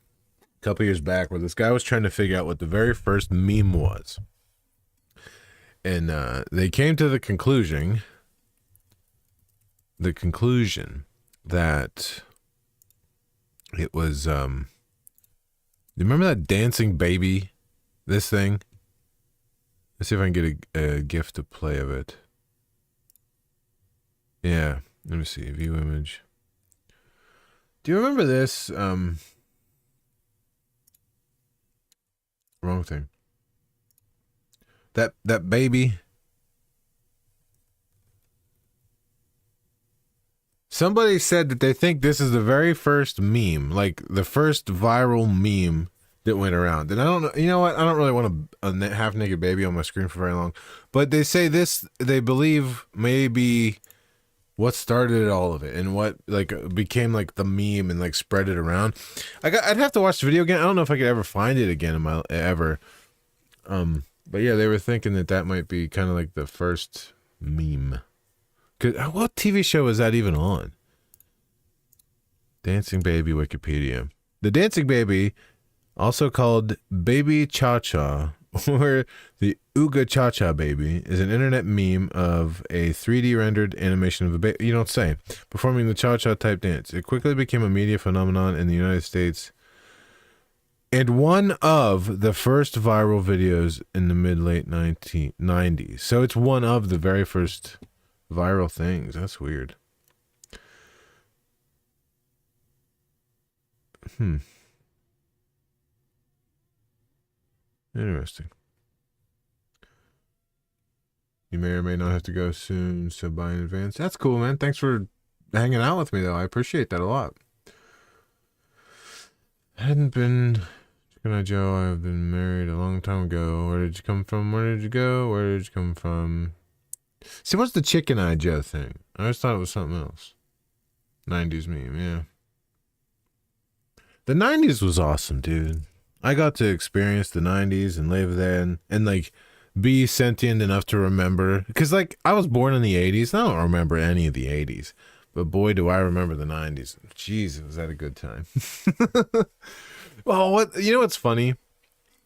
couple years back where this guy was trying to figure out what the very first meme was. And they came to the conclusion that it was, you remember that dancing baby, this thing? Let's see if I can get a GIF to play of it. Yeah, let me see, view image. Do you remember this? Wrong thing. That baby. Somebody said that they think this is the very first meme, like the first viral meme that went around. And I don't know, you know what? I don't really want a half-naked baby on my screen for very long. But they say this, they believe maybe what started all of it and what like became like the meme and like spread it around. I'd have to watch the video again. I don't know if I could ever find it again in my ever. But yeah, they were thinking that that might be kind of like the first meme. What TV show is that even on? Dancing Baby Wikipedia. The Dancing Baby, also called Baby Cha-Cha, or the Ooga Cha-Cha Baby, is an internet meme of a 3D rendered animation of a baby, you don't say, performing the cha-cha type dance. It quickly became a media phenomenon in the United States and one of the first viral videos in the mid-late 1990s. So it's one of the very first viral things. That's weird. Interesting. You may or may not have to go soon, so buy in advance. That's cool, man. Thanks for hanging out with me, though. I appreciate that a lot. I hadn't been... Chicken Eye Joe, I've been married a long time ago. Where did you come from? Where did you go? Where did you come from? See, what's the Chicken Eye Joe thing? I always thought it was something else. 90s meme, yeah. The 90s was awesome, dude. I got to experience the 90s and live there and like, be sentient enough to remember. Because, like, I was born in the 80s. And I don't remember any of the 80s. But boy, do I remember the 90s. Jeez, was that a good time. Well, you know what's funny?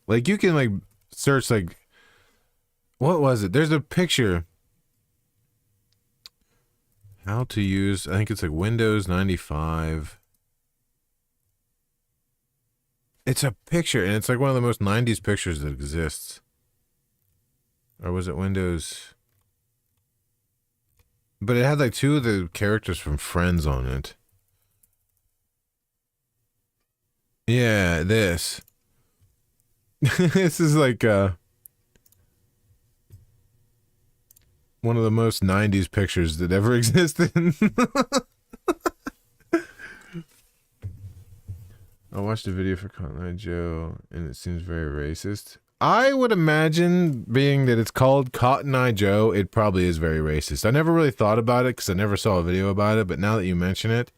Like, you can, like, search, like, what was it? There's a picture. How to use, I think it's like Windows 95. It's a picture, and it's like one of the most 90s pictures that exists. Or was it Windows? But it had like two of the characters from Friends on it. Yeah, this. This is like one of the most 90s pictures that ever existed. I watched a video for Cotton Eye Joe, and it seems very racist. I would imagine, being that it's called Cotton Eye Joe, it probably is very racist. I never really thought about it because I never saw a video about it, but now that you mention it,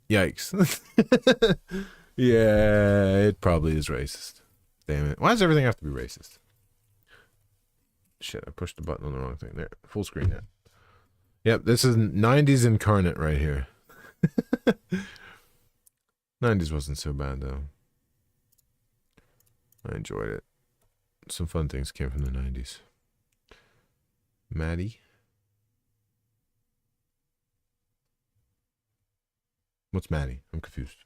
yikes. Yeah, it probably is racist. Damn it. Why does everything have to be racist? Shit, I pushed the button on the wrong thing. There, full screen now. Yep, this is 90s incarnate right here. 90s wasn't so bad, though. I enjoyed it. Some fun things came from the 90s. Maddie? What's Maddie? I'm confused.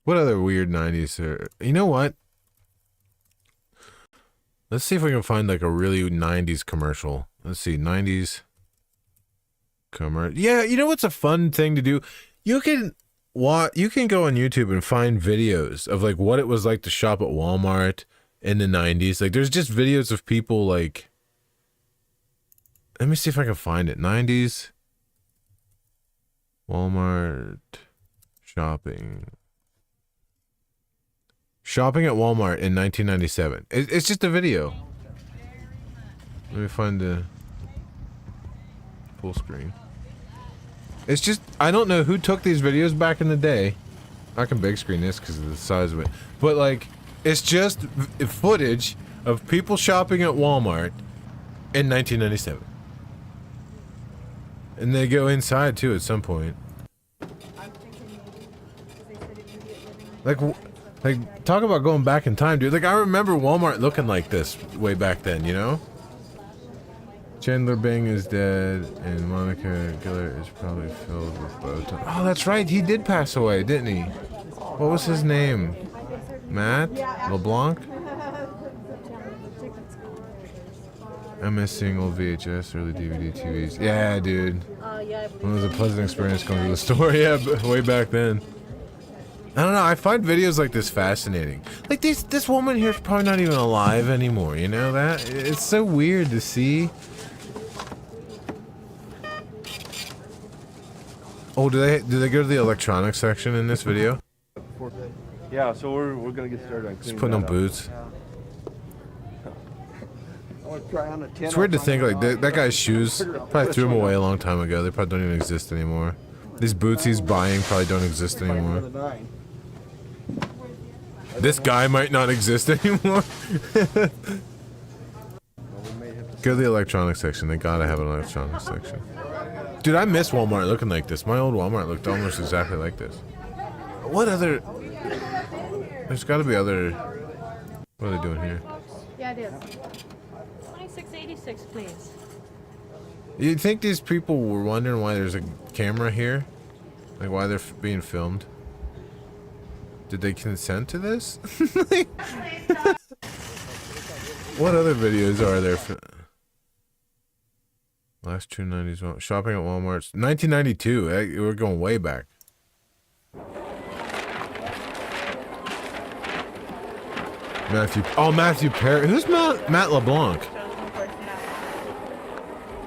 What other weird 90s are... You know what? Let's see if we can find like a really 90s commercial. Let's see, 90s commercial. Yeah, you know what's a fun thing to do? You can go on YouTube and find videos of like what it was like to shop at Walmart in the 90s. Like there's just videos of people like... Let me see if I can find it. 90s Walmart shopping. Shopping at Walmart in 1997. It's just a video. Let me find the full screen. It's just, I don't know who took these videos back in the day. I can big screen this because of the size of it. But like, it's just footage of people shopping at Walmart in 1997. And they go inside too at some point. Like, talk about going back in time, dude. Like, I remember Walmart looking like this way back then, you know? Chandler Bing is dead, and Monica Geller is probably filled with Botox. Oh, that's right. He did pass away, didn't he? What was his name? Matt LeBlanc? I'm missing old VHS, early DVD TVs. Yeah, dude. It was a pleasant experience going to the store. Yeah, way back then. I don't know, I find videos like this fascinating. Like, this woman here is probably not even alive anymore, you know that? It's so weird to see. Oh, do they go to the electronics section in this video? Yeah, so we're gonna get started on just putting on boots. Yeah. It's weird to think, like, that guy's shoes, probably threw them away a long time ago. They probably don't even exist anymore. These boots he's buying probably don't exist anymore. This guy might not exist anymore. Go to the electronics section. They gotta have an electronics section. Dude, I miss Walmart looking like this. My old Walmart looked almost exactly like this. What other... There's gotta be other... What are they doing here? Yeah, it is. 2686, please. You'd think these people were wondering why there's a camera here? Like, why they're being filmed? Did they consent to this? What other videos are there for... Last true 90s shopping at Walmart. 1992. We're going way back. Matthew Perry. Who's Matt LeBlanc?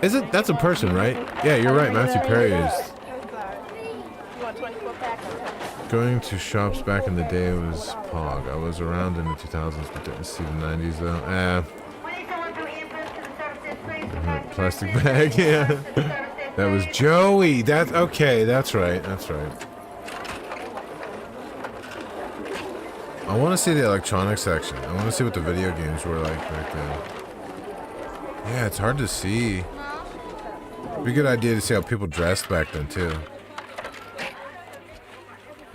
Is it? That's a person, right? Yeah, you're right. Matthew Perry is. Going to shops back in the day was Pog. I was around in the 2000s, but didn't see the 90s though. Plastic bag, yeah. That was Joey. That's okay. That's right. That's right. I want to see the electronics section. I want to see what the video games were like back then. Yeah, it's hard to see. It'd be a good idea to see how people dressed back then too.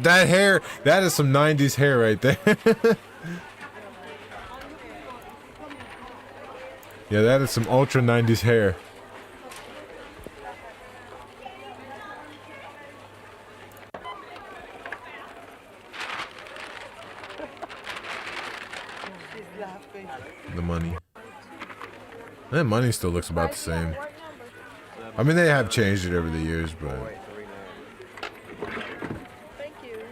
That hair, that is some 90s hair right there. Yeah, that is some ultra 90s hair. The money. That money still looks about the same. I mean, they have changed it over the years, but... Thank you.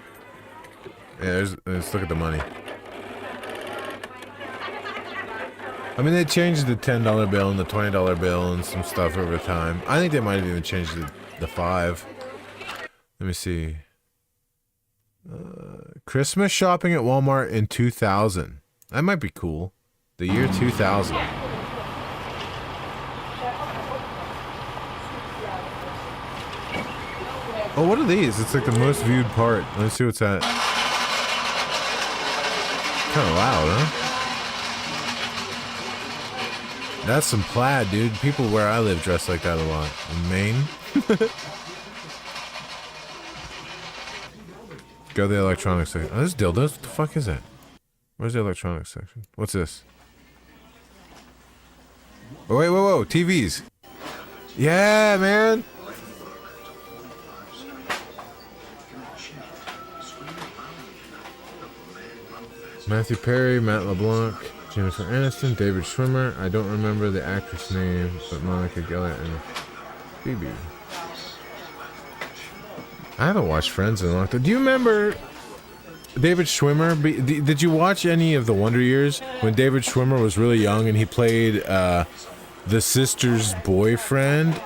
Yeah, let's look at the money. I mean, they changed the $10 bill and the $20 bill and some stuff over time. I think they might have even changed the 5. Let me see. Christmas shopping at Walmart in 2000. That might be cool. The year 2000. Oh, what are these? It's like the most viewed part. Let's see what's that. Kind of loud, huh? That's some plaid, dude. People where I live dress like that a lot. In Maine. Go to the electronics section. Oh, this dildos? What the fuck is that? Where's the electronics section? What's this? Oh, wait, whoa. TVs. Yeah, man. Matthew Perry, Matt LeBlanc, Jennifer Aniston, David Schwimmer. I don't remember the actress name, but Monica Geller and Phoebe. I haven't watched Friends in a long time. Do you remember David Schwimmer? Did you watch any of the Wonder Years when David Schwimmer was really young and he played the sister's boyfriend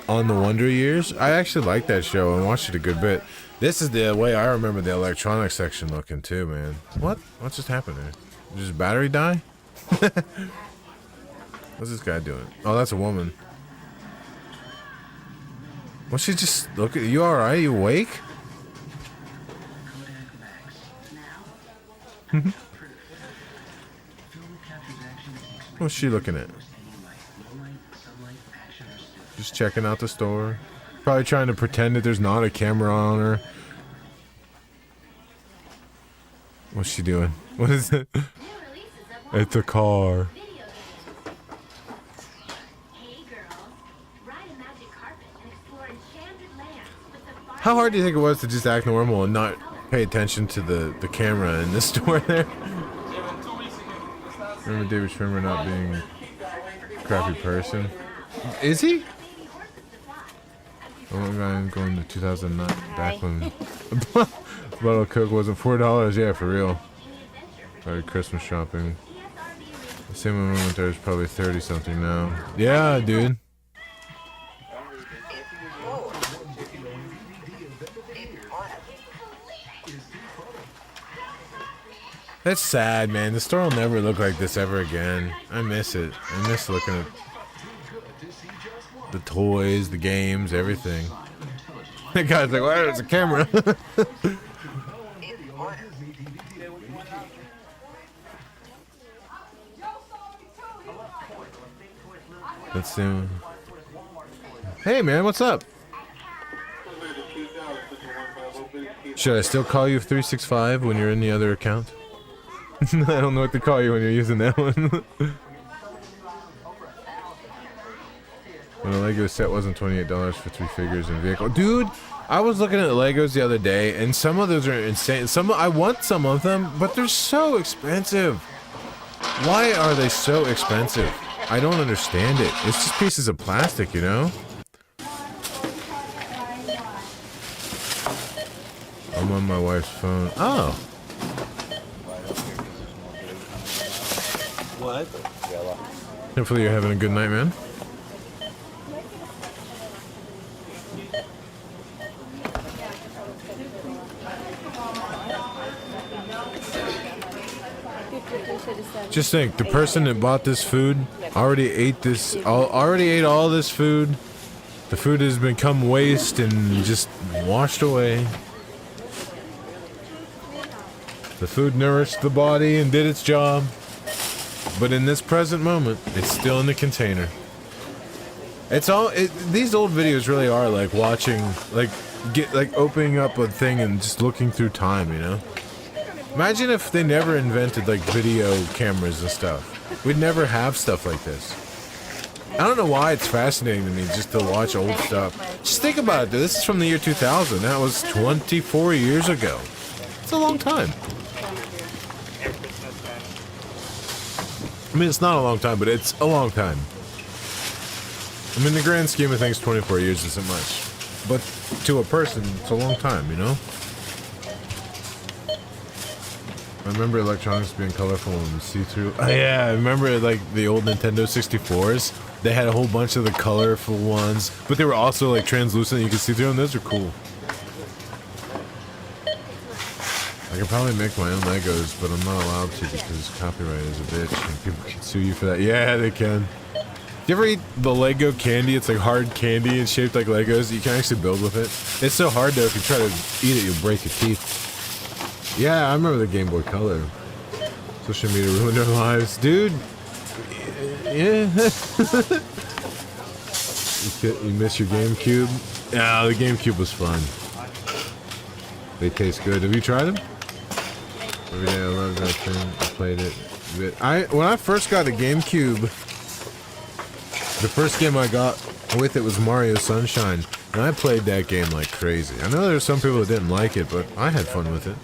on the Wonder Years? I actually liked that show and watched it a good bit. This is the way I remember the electronics section looking too, man. What just happened there? Did his battery die? What's this guy doing? Oh, that's a woman. What's she just look at you? All right? You awake? What's she looking at? Just checking out the store. Probably trying to pretend that there's not a camera on her. What's she doing? What is it? It's a car. How hard do you think it was to just act normal and not pay attention to the camera in the store there? Remember David Schwimmer not being a crappy person? Is he? I'm going to 2009, back when a bottle of Coke wasn't $4. Yeah, for real. Probably Christmas shopping. The same when we went there is probably 30 something now. Yeah, dude. That's sad, man. The store will never look like this ever again. I miss it. I miss looking at the toys, the games, everything. That guy's like, wow, there's a camera. Let's see. Hey man, what's up? Should I still call you 365 when you're in the other account? I don't know what to call you when you're using that one. When a Lego set wasn't $28 for 3 figures and vehicle. Dude, I was looking at Legos the other day, and some of those are insane. I want some of them, but they're so expensive. Why are they so expensive? I don't understand it. It's just pieces of plastic, you know? I'm on my wife's phone. Oh. What? Hopefully you're having a good night, man. Just think, the person that bought this food already ate all this food. The food has become waste and just washed away. The food nourished the body and did its job. But in this present moment, it's still in the container. These old videos really are like watching, like opening up a thing and just looking through time, you know? Imagine if they never invented like video cameras and stuff. We'd never have stuff like this. I don't know why it's fascinating to me just to watch old stuff. Just think about it, dude. This is from the year 2000. That was 24 years ago. It's a long time. I mean, it's not a long time, but it's a long time. I mean, the grand scheme of things, 24 years isn't much. But to a person, it's a long time, you know? I remember electronics being colorful and see-through. Oh, yeah, I remember like the old Nintendo 64s. They had a whole bunch of the colorful ones, but they were also like translucent and you could see through them. Those are cool. I could probably make my own Legos, but I'm not allowed to because copyright is a bitch and people can sue you for that. Yeah, they can. Do you ever eat the Lego candy? It's like hard candy and shaped like Legos. You can actually build with it. It's so hard though, if you try to eat it, you'll break your teeth. Yeah, I remember the Game Boy Color. Social media ruined our lives. Dude! Yeah. You miss your GameCube? Yeah, the GameCube was fun. They taste good. Have you tried them? Every day I love that thing. I played it. When I first got a GameCube, the first game I got with it was Mario Sunshine. And I played that game like crazy. I know there's some people that didn't like it, but I had fun with it.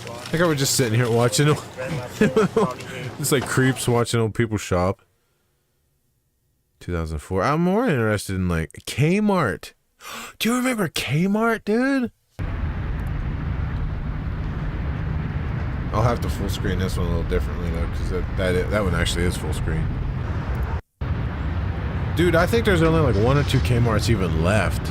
I think I was just sitting here watching it's like creeps watching old people shop. 2004. I'm more interested in like Kmart. Do you remember Kmart, dude? I'll have to full screen this one a little differently though, because that one actually is full screen. Dude, I think there's only like 1 or 2 Kmarts even left.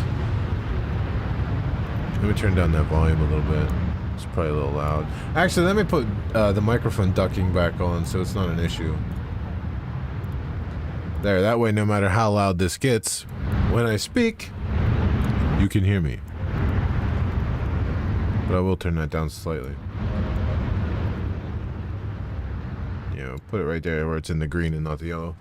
Let me turn down that volume a little bit. It's probably a little loud. Actually, let me put the microphone ducking back on so it's not an issue. There, that way no matter how loud this gets, when I speak, you can hear me. But I will turn that down slightly. You know, put it right there where it's in the green and not the yellow.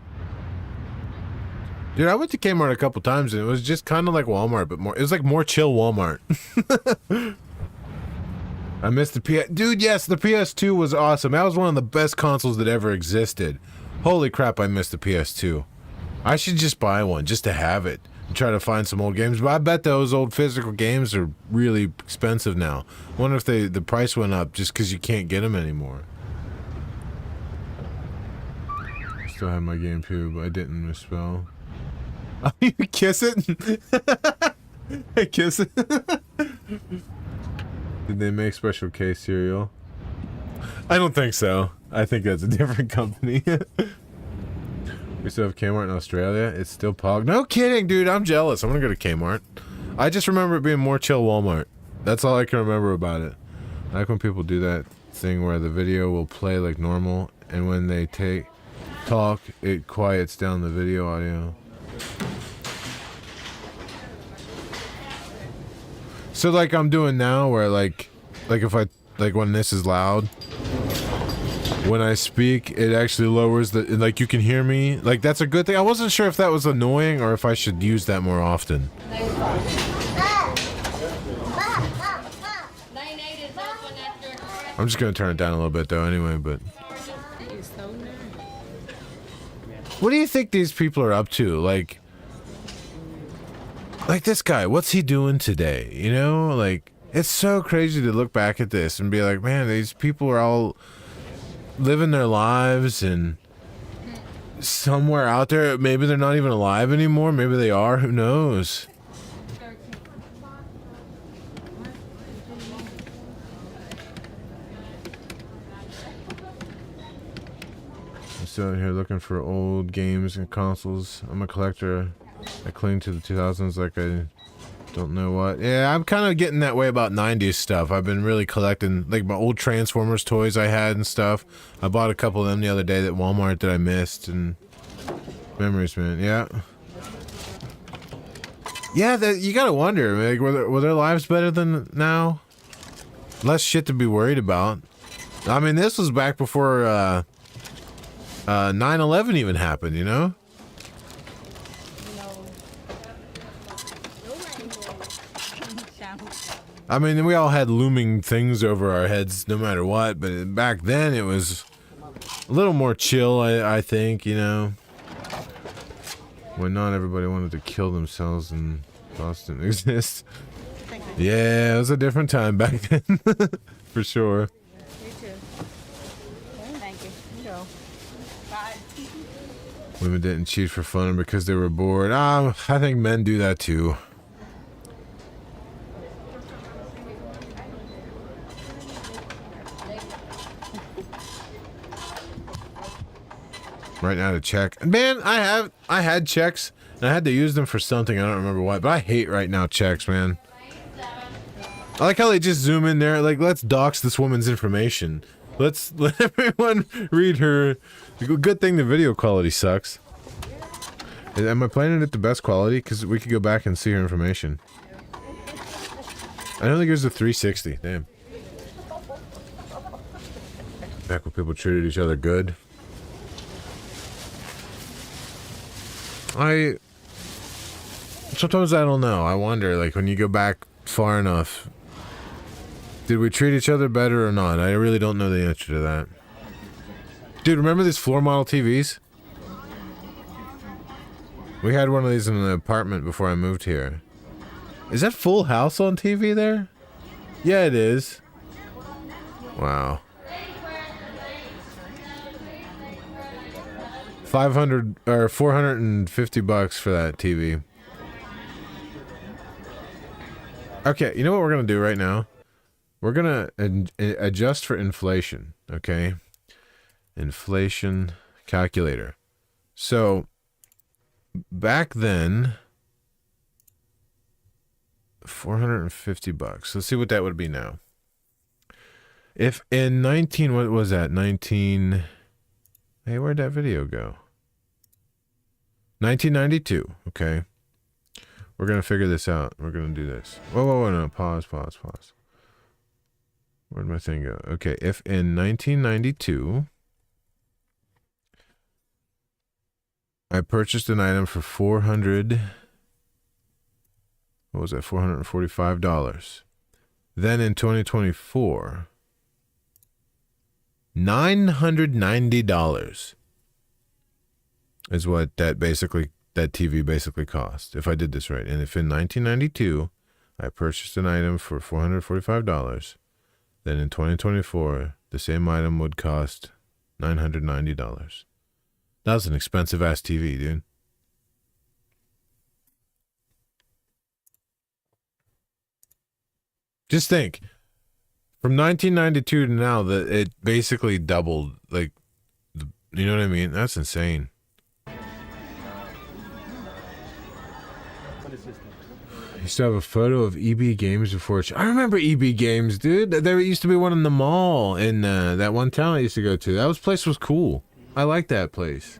Dude, I went to Kmart a couple times and it was just kind of like Walmart, but more. It was like more chill Walmart. I missed the PS. Dude, yes, the PS2 was awesome. That was one of the best consoles that ever existed. Holy crap, I missed the PS2. I should just buy one just to have it and try to find some old games. But I bet those old physical games are really expensive now. I wonder if the price went up just because you can't get them anymore. I still have my GameCube. I didn't misspell. Oh, you kiss it? I kiss it? Did they make Special K cereal? I don't think so. I think that's a different company. We still have Kmart in Australia. It's still Pog. No kidding, dude. I'm jealous. I'm gonna go to Kmart. I just remember it being more chill Walmart. That's all I can remember about it. I like when people do that thing where the video will play like normal, and when they talk, it quiets down the video audio. So like I'm doing now where like if I when this is loud, when I speak, it actually lowers the, like, you can hear me. Like, that's a good thing. I wasn't sure if that was annoying or if I should use that more often. I'm just gonna turn it down a little bit though anyway, but what do you think these people are up to? Like this guy, what's he doing today? You know, like, it's so crazy to look back at this and be like, man, these people are all living their lives, and somewhere out there, maybe they're not even alive anymore, maybe they are, who knows? I'm still in here looking for old games and consoles. I'm a collector. I cling to the 2000s like I don't know what. Yeah, I'm kind of getting that way about 90s stuff. I've been really collecting, like, my old Transformers toys I had and stuff. I bought a couple of them the other day at Walmart that I missed, and memories, man. Yeah. Yeah, you gotta wonder, like, were their lives better than now? Less shit to be worried about. I mean, this was back before 9/11 even happened, you know? I mean, we all had looming things over our heads no matter what, but back then it was a little more chill, I think, you know? When not everybody wanted to kill themselves and thoughts didn't exist. Yeah, it was a different time back then, for sure. You too. Thank you. You go. Bye. Women didn't cheat for fun or because they were bored. I think men do that too. Right now to check. Man, I had checks and I had to use them for something. I don't remember what, but I hate right now checks, man. I like how they just zoom in there. Like, let's dox this woman's information. Let everyone read her. Good thing the video quality sucks. Am I playing it at the best quality? Because we could go back and see her information. I don't think it was a 360. Damn. Back when people treated each other good. Sometimes I don't know. I wonder, like, when you go back far enough, did we treat each other better or not? I really don't know the answer to that. Dude, remember these floor model TVs? We had one of these in an apartment before I moved here. Is that Full House on TV there? Yeah, it is. Wow. 500 or 450 bucks for that TV. Okay, you know what we're gonna do right now? We're gonna adjust for inflation, okay? Inflation calculator. So, back then, 450 bucks. Let's see what that would be now. If in what was that? Hey, where'd that video go? 1992, okay. We're gonna figure this out. We're gonna do this. Whoa, no, pause. Where'd my thing go? Okay, if in 1992, I purchased an item for $445. Then in 2024, $990 is what that TV basically cost, if I did this right. And if in 1992 I purchased an item for $445, then in 2024 the same item would cost $990. That was an expensive ass TV, dude. Just think, from 1992 to now, that it basically doubled. Like, you know what I mean? That's insane. I used to have a photo of EB Games before. I remember EB Games, dude. There used to be one in the mall in that one town I used to go to. That place was cool. I like that place.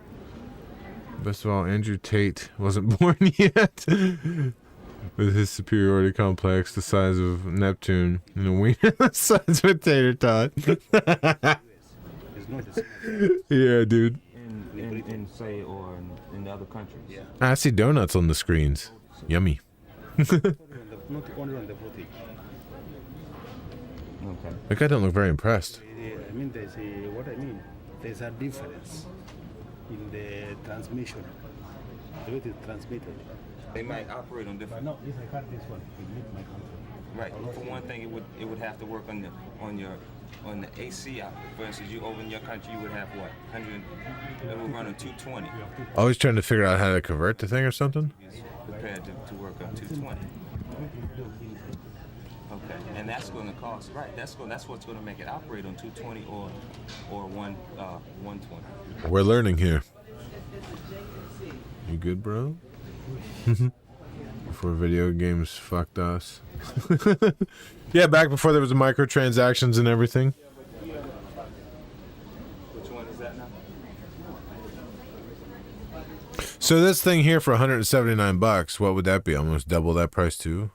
Best of all, Andrew Tate wasn't born yet. With his superiority complex, the size of Neptune, and a wiener the size of a tater tot. It's not the same Yeah, dude. in say, or in the other countries. Yeah. I see donuts on the screens. Yummy. Not only on the footage. Okay. That guy don't look very impressed. I mean, there's a difference in the transmission, the way it is transmitted. They might operate on different. No, if I cut this one, it meets my country. Right. For one thing, it would have to work on the AC output. For instance, you over in your country, you would have what 100. It would run on 220. Always trying to figure out how to convert the thing or something. It's prepared to work on 220. Okay, and that's going to cost right. That's what's going to make it operate on 220 or 120. We're learning here. You good, bro? Before video games fucked us. Yeah, back before there was microtransactions and everything. Which one is that now? So this thing here for $179, what would that be? Almost double that price too?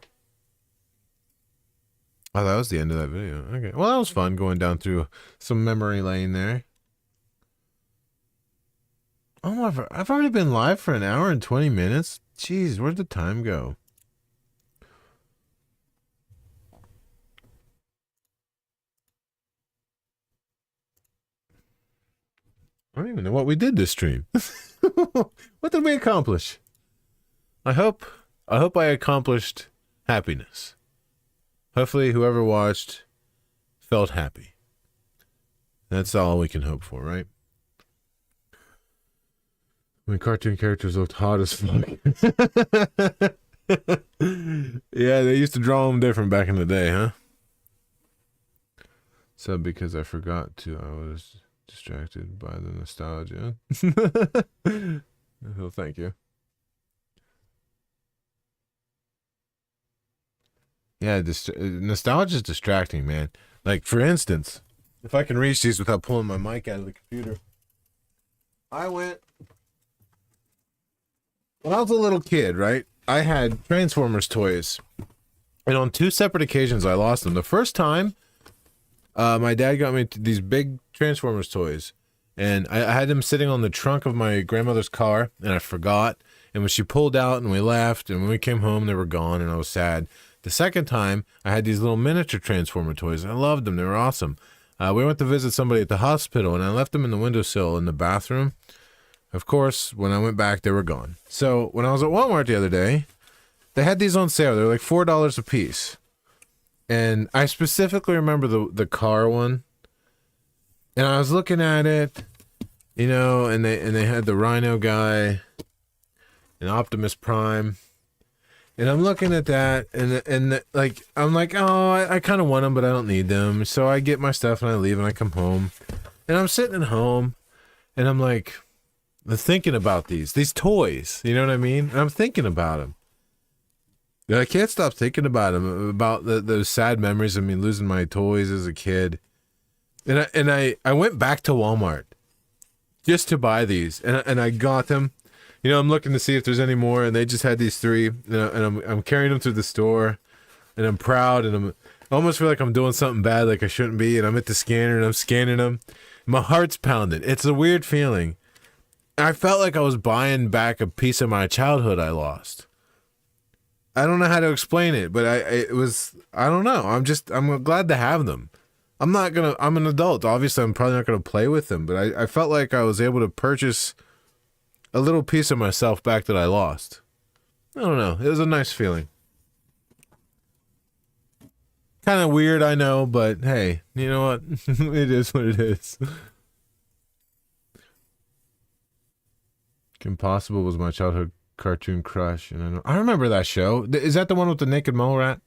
Oh, that was the end of that video. Okay. Well, that was fun going down through some memory lane there. Oh, I've already been live for 1 hour and 20 minutes. Jeez, where'd the time go? I don't even know what we did this stream. What did we accomplish? I hope I accomplished happiness. Hopefully whoever watched felt happy. That's all we can hope for, right? When cartoon characters looked hot as fuck. Yeah, they used to draw them different back in the day, huh? So because I forgot to, I was distracted by the nostalgia. Well, thank you. Yeah, nostalgia is distracting, man. Like, for instance, if I can reach these without pulling my mic out of the computer. When I was a little kid, right, I had Transformers toys. And on 2 separate occasions, I lost them. The first time, my dad got me these big Transformers toys. And I had them sitting on the trunk of my grandmother's car, and I forgot. And when she pulled out and we left, and when we came home, they were gone, and I was sad. The second time, I had these little miniature Transformer toys. I loved them. They were awesome. We went to visit somebody at the hospital, and I left them in the windowsill in the bathroom. Of course, when I went back, they were gone. So when I was at Walmart the other day, they had these on sale. They were like $4 a piece. And I specifically remember the car one. And I was looking at it, you know, and they had the Rhino guy and Optimus Prime. And I'm looking at that, and like, I'm like, oh, I kind of want them, but I don't need them. So I get my stuff, and I leave, and I come home. And I'm sitting at home, and I'm like, I'm thinking about these toys. You know what I mean? And I'm thinking about them. And I can't stop thinking about them, about those sad memories of me losing my toys as a kid. And I went back to Walmart just to buy these, and I got them. You know, I'm looking to see if there's any more, and they just had these 3, and I'm carrying them through the store, and I'm proud, and I almost feel like I'm doing something bad, like I shouldn't be, and I'm at the scanner, and I'm scanning them. My heart's pounding. It's a weird feeling. I felt like I was buying back a piece of my childhood I lost. I don't know how to explain it, but I don't know. I'm glad to have them. I'm an adult. Obviously, I'm probably not going to play with them, but I felt like I was able to purchase a little piece of myself back that I lost. I don't know. It was a nice feeling. Kind of weird, I know, but hey, you know what? It is what it is. Kim Possible was my childhood cartoon crush, and I remember that show. Is that the one with the naked mole rat?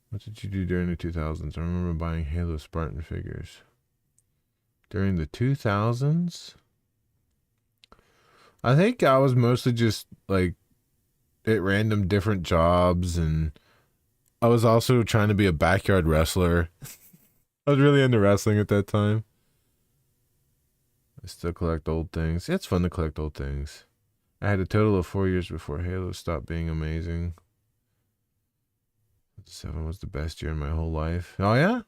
What did you do during the 2000s? I remember buying Halo Spartan figures. During the 2000s? I think I was mostly just like at random different jobs, and I was also trying to be a backyard wrestler. I was really into wrestling at that time. I still collect old things. It's fun to collect old things. I had a total of 4 years before Halo stopped being amazing. 7 was the best year in my whole life. Oh yeah?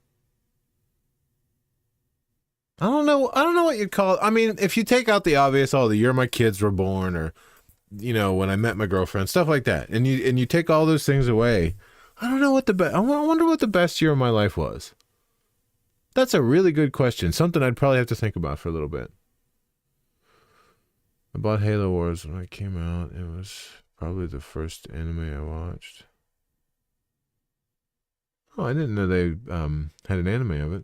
I don't know. I don't know what you'd call it. I mean, if you take out the obvious, oh, the year my kids were born, or when I met my girlfriend, stuff like that, and you take all those things away, I don't know what the best. I wonder what the best year of my life was. That's a really good question. Something I'd probably have to think about for a little bit. I bought Halo Wars when it came out. It was probably the first anime I watched. Oh, I didn't know they had an anime of it.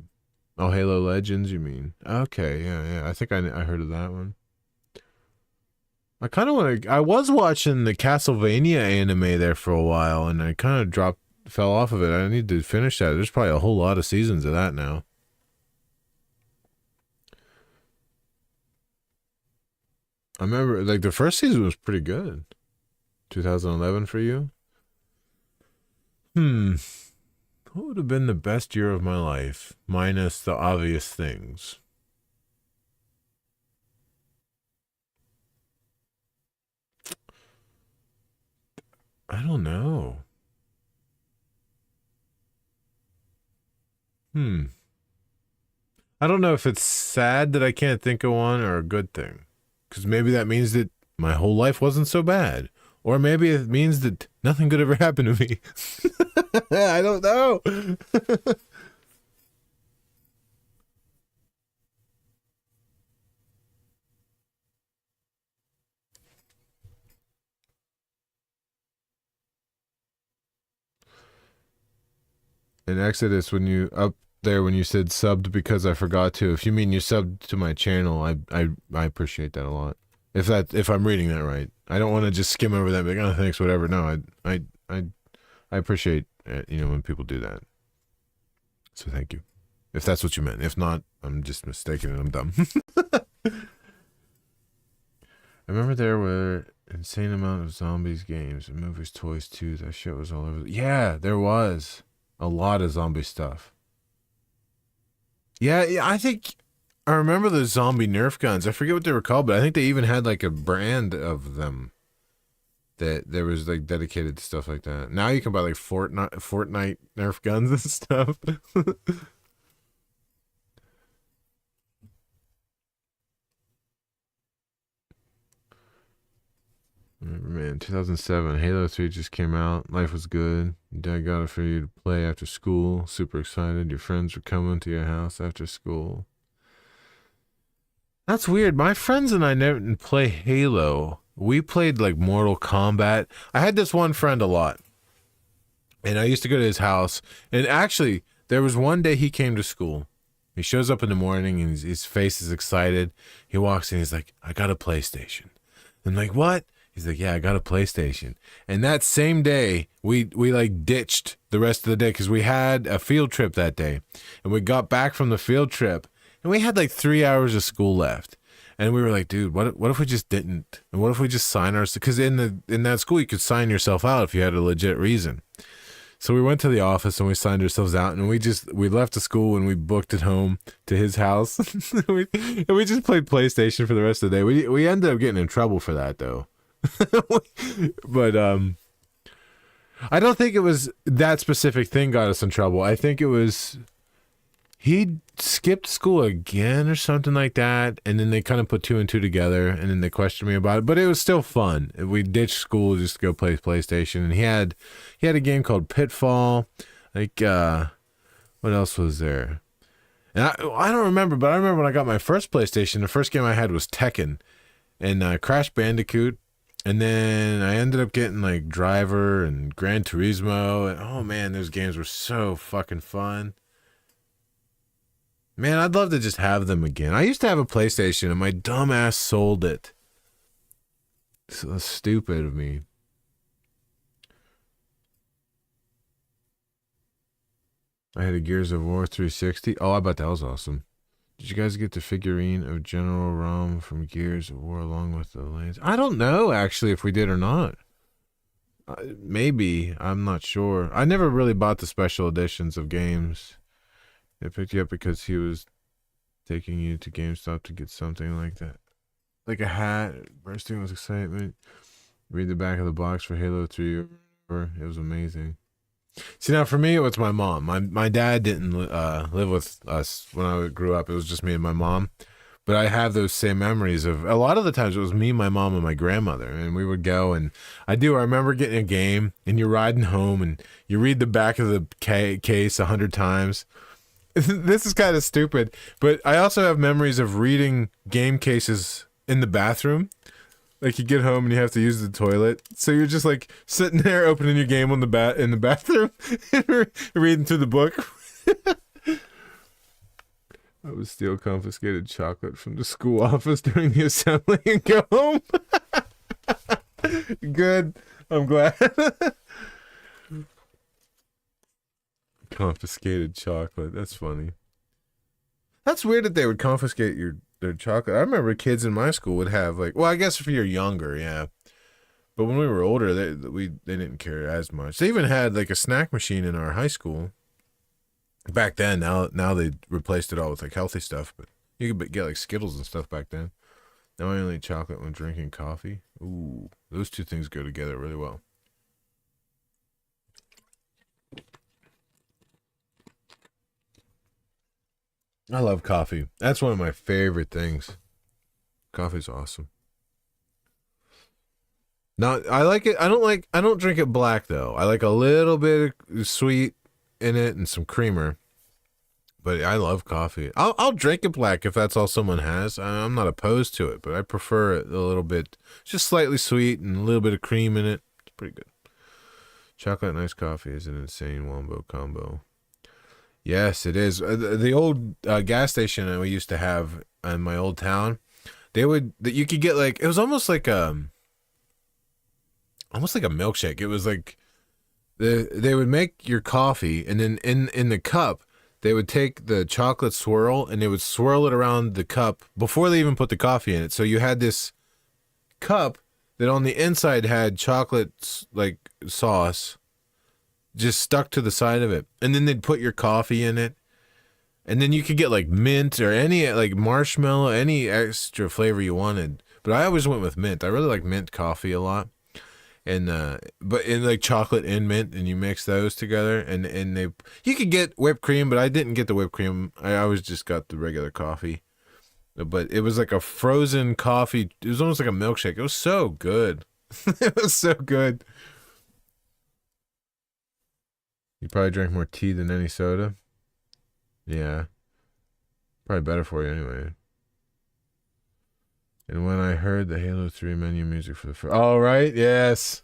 Oh, Halo Legends, you mean? Okay, yeah. I think I heard of that one. I kind of want to. I was watching the Castlevania anime there for a while, and I kind of fell off of it. I need to finish that. There's probably a whole lot of seasons of that now. I remember, like, the first season was pretty good. 2011 for you? What would have been the best year of my life, minus the obvious things? I don't know. I don't know if it's sad that I can't think of one or a good thing. Because maybe that means that my whole life wasn't so bad. Or maybe it means that nothing could ever happen to me. I don't know. In Exodus, when you said subbed because I forgot to, if you mean you subbed to my channel, I appreciate that a lot. If I'm reading that right, I don't want to just skim over that and be like, oh, thanks, whatever. No, I appreciate when people do that. So thank you. If that's what you meant. If not, I'm just mistaken and I'm dumb. I remember there were insane amount of zombies games and movies, toys too. That shit was all over. Yeah, there was a lot of zombie stuff. Yeah, I think I remember the zombie Nerf guns. I forget what they were called, but I think they even had like a brand of them that there was like dedicated to stuff like that. Now you can buy like Fortnite Nerf guns and stuff. Man, 2007, Halo 3 just came out. Life was good. Your dad got it for you to play after school. Super excited. Your friends were coming to your house after school. That's weird. My friends and I never didn't play Halo. We played like Mortal Kombat. I had this one friend a lot. And I used to go to his house. And actually, there was one day he came to school. He shows up in the morning and his face is excited. He walks in, he's like, I got a PlayStation. I'm like, what? He's like, yeah, I got a PlayStation. And that same day, we like ditched the rest of the day because we had a field trip that day. And we got back from the field trip and we had like 3 hours of school left. And we were like, dude, what if we just didn't? And what if we just sign ourselves? Because in that school, you could sign yourself out if you had a legit reason. So we went to the office and we signed ourselves out, and we left the school and we booked it home to his house. and we just played PlayStation for the rest of the day. We ended up getting in trouble for that though. But I don't think it was that specific thing got us in trouble. I think it was he skipped school again or something like that, and then they kind of put two and two together, and then they questioned me about it. But it was still fun. We ditched school just to go play PlayStation, and he had a game called Pitfall. Like what else was there? And I don't remember, but I remember when I got my first PlayStation, the first game I had was Tekken and Crash Bandicoot. And then I ended up getting like Driver and Gran Turismo. And oh man, those games were so fucking fun. Man, I'd love to just have them again. I used to have a PlayStation and my dumb ass sold it. So stupid of me. I had a Gears of War 360. Oh, I bet that was awesome. Did you guys get the figurine of General Rom from Gears of War along with the lanes? I don't know, actually, if we did or not. Maybe. I'm not sure. I never really bought the special editions of games. I picked you up because he was taking you to GameStop to get something like that. Like a hat, bursting with excitement. Read the back of the box for Halo 3. It was amazing. See, now for me, it was my mom. My dad didn't live with us when I grew up. It was just me and my mom. But I have those same memories of a lot of the times it was me, my mom, and my grandmother. And we would go and I remember getting a game and you're riding home and you read the back of the case 100 times. This is kind of stupid, but I also have memories of reading game cases in the bathroom. Like you get home and you have to use the toilet, so you're just like sitting there opening your game on the in the bathroom, and reading through the book. I would steal confiscated chocolate from the school office during the assembly and go home. Good, I'm glad. Confiscated chocolate. That's funny. That's weird that they would confiscate their chocolate. I remember kids in my school would have like, well, I guess if you're younger, yeah. But when we were older, they didn't care as much. They even had like a snack machine in our high school. Back then, now they replaced it all with like healthy stuff, but you could get like Skittles and stuff back then. Now I only eat chocolate when drinking coffee. Ooh, those two things go together really well. I love coffee. That's one of my favorite things. Coffee's awesome. Now, I like it. I don't drink it black though. I like a little bit of sweet in it and some creamer. But I love coffee. I'll drink it black if that's all someone has. I'm not opposed to it, but I prefer it a little bit, just slightly sweet and a little bit of cream in it. It's pretty good. Chocolate and iced coffee is an insane wombo combo. Yes, it is. The old gas station that we used to have in my old town, you could get like, it was almost like a milkshake. It was like they would make your coffee, and then in the cup they would take the chocolate swirl and they would swirl it around the cup before they even put the coffee in it. So you had this cup that on the inside had chocolate like sauce just stuck to the side of it, and then they'd put your coffee in it, and then you could get like mint or any like marshmallow, any extra flavor you wanted. But I always went with mint. I really like mint coffee a lot, and but in like chocolate and mint, and you mix those together, and you could get whipped cream, but I didn't get the whipped cream. I always just got the regular coffee. But it was like a frozen coffee. It was almost like a milkshake. It was so good. It was so good. You probably drank more tea than any soda. Yeah. Probably better for you anyway. And when I heard the Halo 3 menu music for the first... Oh, right? Yes.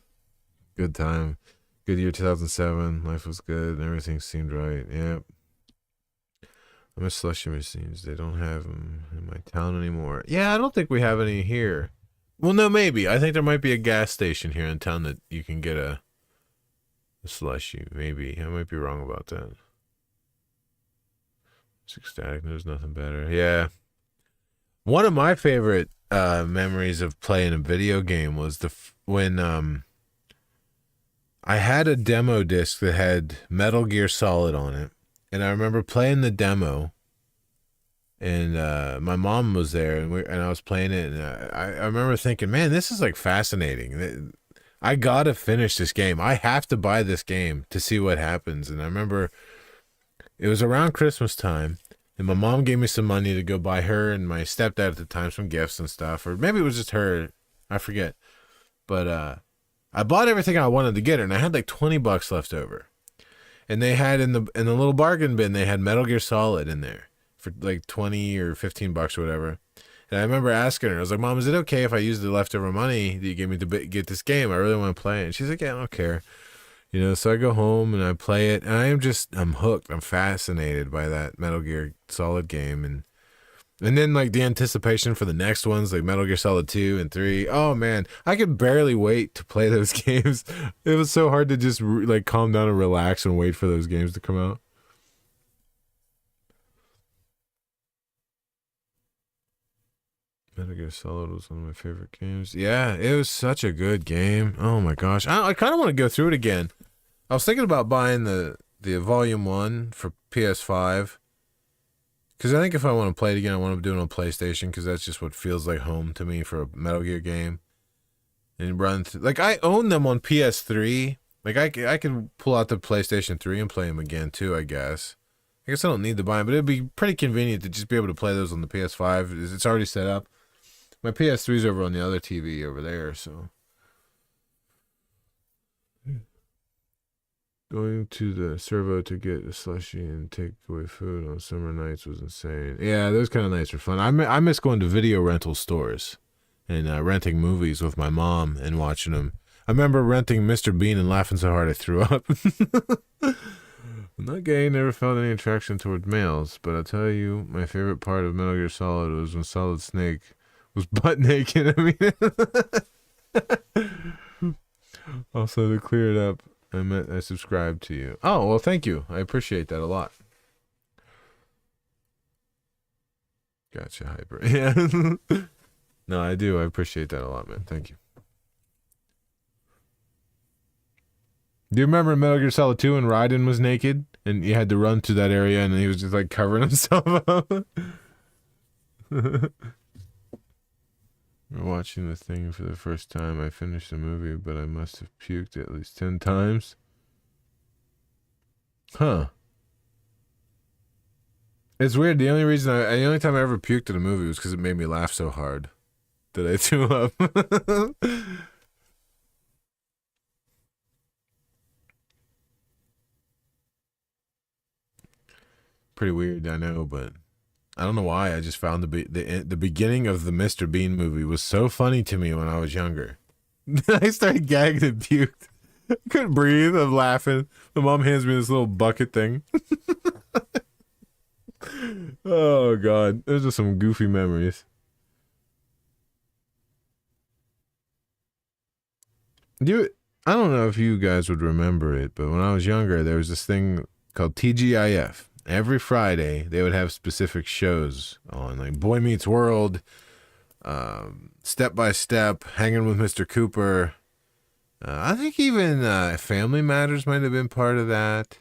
Good time. Good year 2007. Life was good. And everything seemed right. Yep. I miss slushy machines. They don't have them in my town anymore. Yeah, I don't think we have any here. Well, no, maybe. I think there might be a gas station here in town that you can get a slushy. Maybe. I might be wrong about that. It's ecstatic. There's nothing better. Yeah. One of my favorite memories of playing a video game was when I had a demo disc that had Metal Gear Solid on it. And I remember playing the demo, and my mom was there, and I was playing it, and I remember thinking, man, this is like fascinating. I gotta finish this game. I have to buy this game to see what happens. And I remember it was around Christmas time, and my mom gave me some money to go buy her and my stepdad at the time some gifts and stuff, or maybe it was just her. I forget. But I bought everything I wanted to get her, and I had like $20 left over. And they had in the little bargain bin, they had Metal Gear Solid in there for like 20 or $15 or whatever. And I remember asking her, I was like, Mom, is it okay if I use the leftover money that you gave me to get this game? I really want to play it. And she's like, yeah, I don't care. You know, so I go home and I play it, and I'm hooked. I'm fascinated by that Metal Gear Solid game. And then like the anticipation for the next ones, like Metal Gear Solid 2 and 3. Oh man, I could barely wait to play those games. It was so hard to just like calm down and relax and wait for those games to come out. Metal Gear Solid was one of my favorite games. Yeah, it was such a good game. Oh my gosh. I kind of want to go through it again. I was thinking about buying the Volume 1 for PS5. Because I think if I want to play it again, I want to do it on PlayStation, because that's just what feels like home to me for a Metal Gear game. And run through, like, I own them on PS3, Like I can pull out the PlayStation 3 and play them again too, I guess. I guess I don't need to buy them, but it'd be pretty convenient to just be able to play those on the PS5. It's already set up. My PS3's over on the other TV over there, so. Going to the servo to get a slushie and take away food on summer nights was insane. Yeah, those kind of nights were fun. I miss going to video rental stores and renting movies with my mom and watching them. I remember renting Mr. Bean and laughing so hard I threw up. I'm not gay, never felt any attraction toward males, but I'll tell you, my favorite part of Metal Gear Solid was when Solid Snake was butt naked. I mean, also to clear it up, I subscribed to you. Oh, well, thank you. I appreciate that a lot. Gotcha, Hyper. Yeah. No, I do. I appreciate that a lot, man. Thank you. Do you remember Metal Gear Solid 2 when Raiden was naked and you had to run to that area and he was just like covering himself up? We're watching the thing for the first time. I finished the movie, but I must have puked at least 10 times. Huh. It's weird. The only time I ever puked at a movie was because it made me laugh so hard that I threw up. Pretty weird, I know, but I don't know why. I just found the beginning of the Mr. Bean movie was so funny to me when I was younger. I started gagging and puked. I couldn't breathe. I'm laughing. My mom hands me this little bucket thing. Oh God, those are some goofy memories. I don't know if you guys would remember it, but when I was younger, there was this thing called TGIF. Every Friday, they would have specific shows on, like Boy Meets World, Step by Step, Hanging with Mr. Cooper. I think even Family Matters might have been part of that.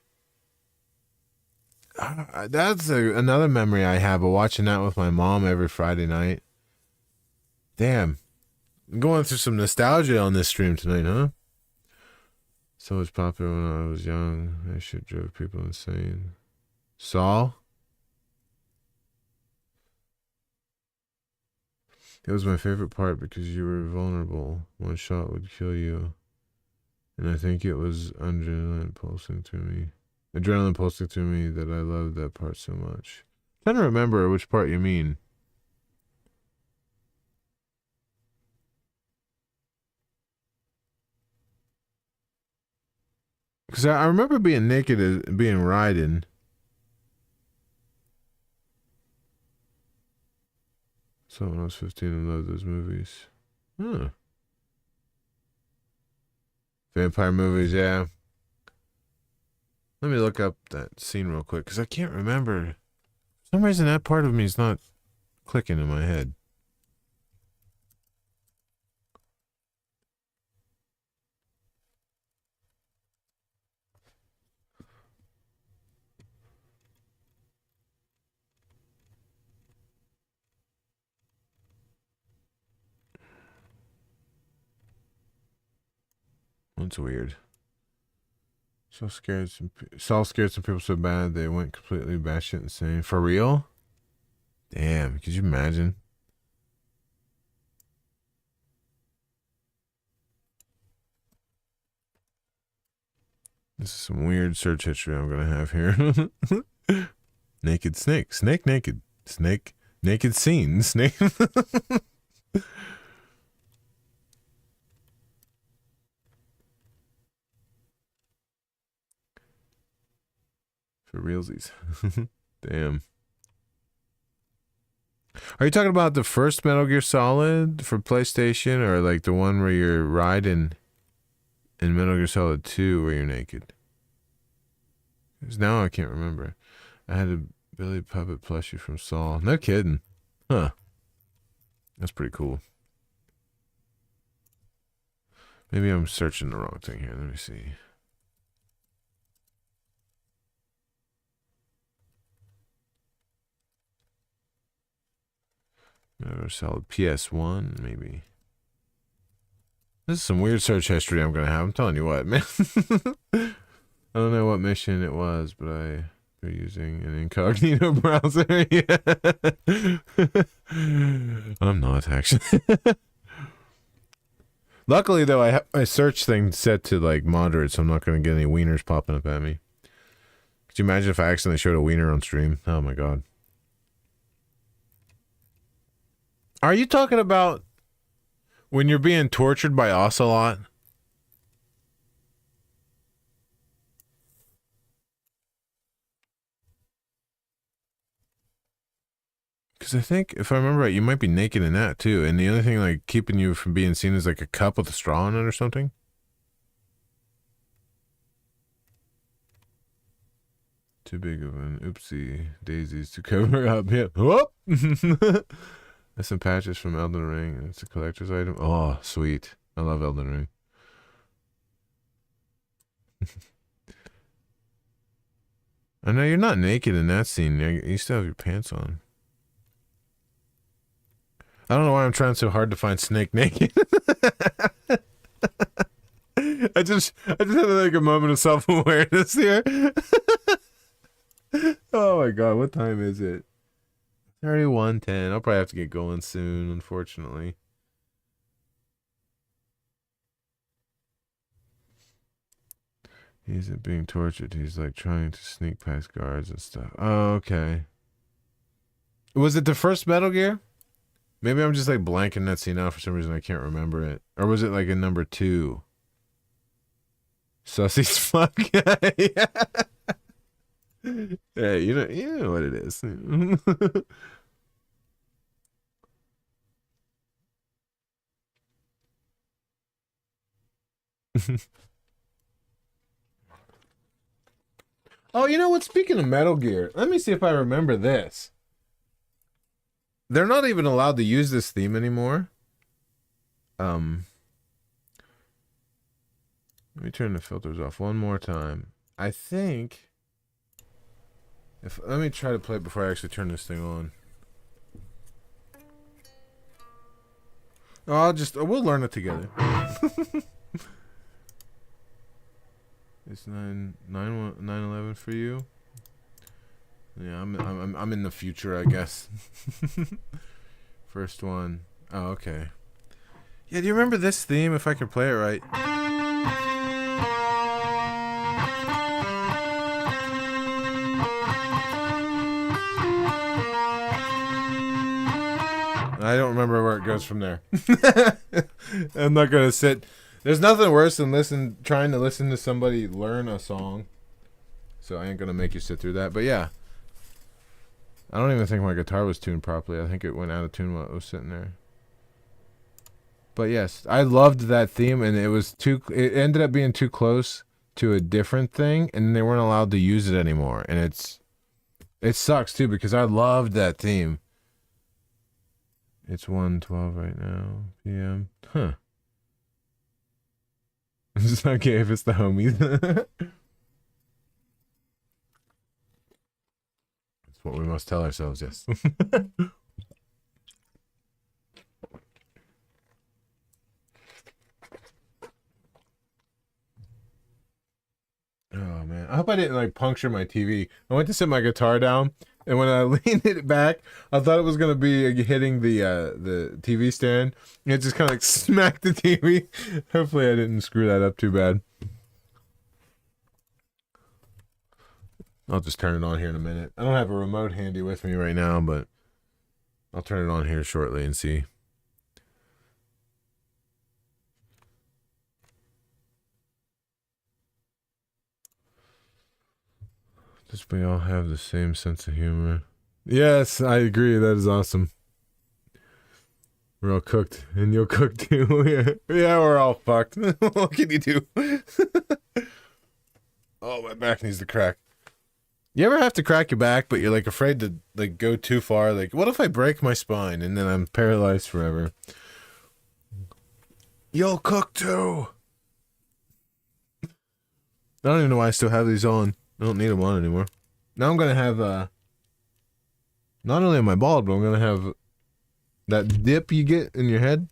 That's another memory I have of watching that with my mom every Friday night. Damn. I'm going through some nostalgia on this stream tonight, huh? So much popular when I was young. I should drove people insane. Saul? It was my favorite part because you were vulnerable. One shot would kill you. And I think it was adrenaline pulsing through me that I loved that part so much. I'm trying to remember which part you mean. Because I remember being naked as being Raiden. So when I was 15, I loved those movies. Huh. Vampire movies, yeah. Let me look up that scene real quick, because I can't remember. For some reason, that part of me is not clicking in my head. That's weird. Saul scared some people so bad they went completely batshit insane. For real? Damn, could you imagine? This is some weird search history I'm gonna have here. Naked snake. Snake naked. Snake naked scene. Snake. For realsies. Damn. Are you talking about the first Metal Gear Solid for PlayStation, or like the one where you're riding in Metal Gear Solid 2 where you're naked? Because now I can't remember. I had a Billy Puppet plushie from Saul. No kidding. Huh. That's pretty cool. Maybe I'm searching the wrong thing here. Let me see. Metal Gear Solid PS1, maybe. This is some weird search history I'm gonna have. I'm telling you what, man. I don't know what mission it was, but they're using an incognito browser. I'm not actually. Luckily, though, I have my search thing set to like moderate, so I'm not gonna get any wieners popping up at me. Could you imagine if I accidentally showed a wiener on stream? Oh my god. Are you talking about when you're being tortured by Ocelot? Because I think, if I remember right, you might be naked in that too. And the only thing like keeping you from being seen is like a cup with a straw in it or something. Too big of an oopsie daisies to cover up. Yeah. Whoop! There's some patches from Elden Ring. It's a collector's item. Oh, sweet. I love Elden Ring. I know you're not naked in that scene. You still have your pants on. I don't know why I'm trying so hard to find Snake naked. I just had like a moment of self-awareness here. Oh my god, what time is it? 31:10. I'll probably have to get going soon, unfortunately. He's being tortured. He's like trying to sneak past guards and stuff. Oh, okay. Was it the first Metal Gear? Maybe I'm just like blanking that scene out for some reason. I can't remember it. Or was it like in number 2? Sussy's fuck. Yeah. Hey, you know what it is. Oh, you know what? Speaking of Metal Gear, let me see if I remember this. They're not even allowed to use this theme anymore. Let me turn the filters off one more time. I think let me try to play it before I actually turn this thing on. Oh, we'll learn it together. It's 9/11 for you. Yeah, I'm in the future, I guess. First one. Oh, okay. Yeah, do you remember this theme? If I could play it right. I don't remember where it goes from there. I'm not gonna sit. There's nothing worse than trying to listen to somebody learn a song. So I ain't gonna make you sit through that. But yeah, I don't even think my guitar was tuned properly. I think it went out of tune while it was sitting there. But yes, I loved that theme, and it ended up being too close to a different thing, and they weren't allowed to use it anymore. And it sucks too, because I loved that theme. It's 1:12 right now, p.m. Huh. It's okay if it's the homies. That's what we must tell ourselves, yes. Oh man, I hope I didn't like puncture my TV. I went to set my guitar down, and when I leaned it back, I thought it was gonna be hitting the TV stand. And it just kind of like smacked the TV. Hopefully, I didn't screw that up too bad. I'll just turn it on here in a minute. I don't have a remote handy with me right now, but I'll turn it on here shortly and see. Does we all have the same sense of humor? Yes, I agree. That is awesome. We're all cooked, and you'll cook too. Yeah, we're all fucked. What can you do? Oh, my back needs to crack. You ever have to crack your back, but you're like afraid to like go too far? Like, what if I break my spine and then I'm paralyzed forever? You'll cook too. I don't even know why I still have these on. I don't need them on anymore. Now I'm gonna have not only am I bald, but I'm gonna have that dip you get in your head.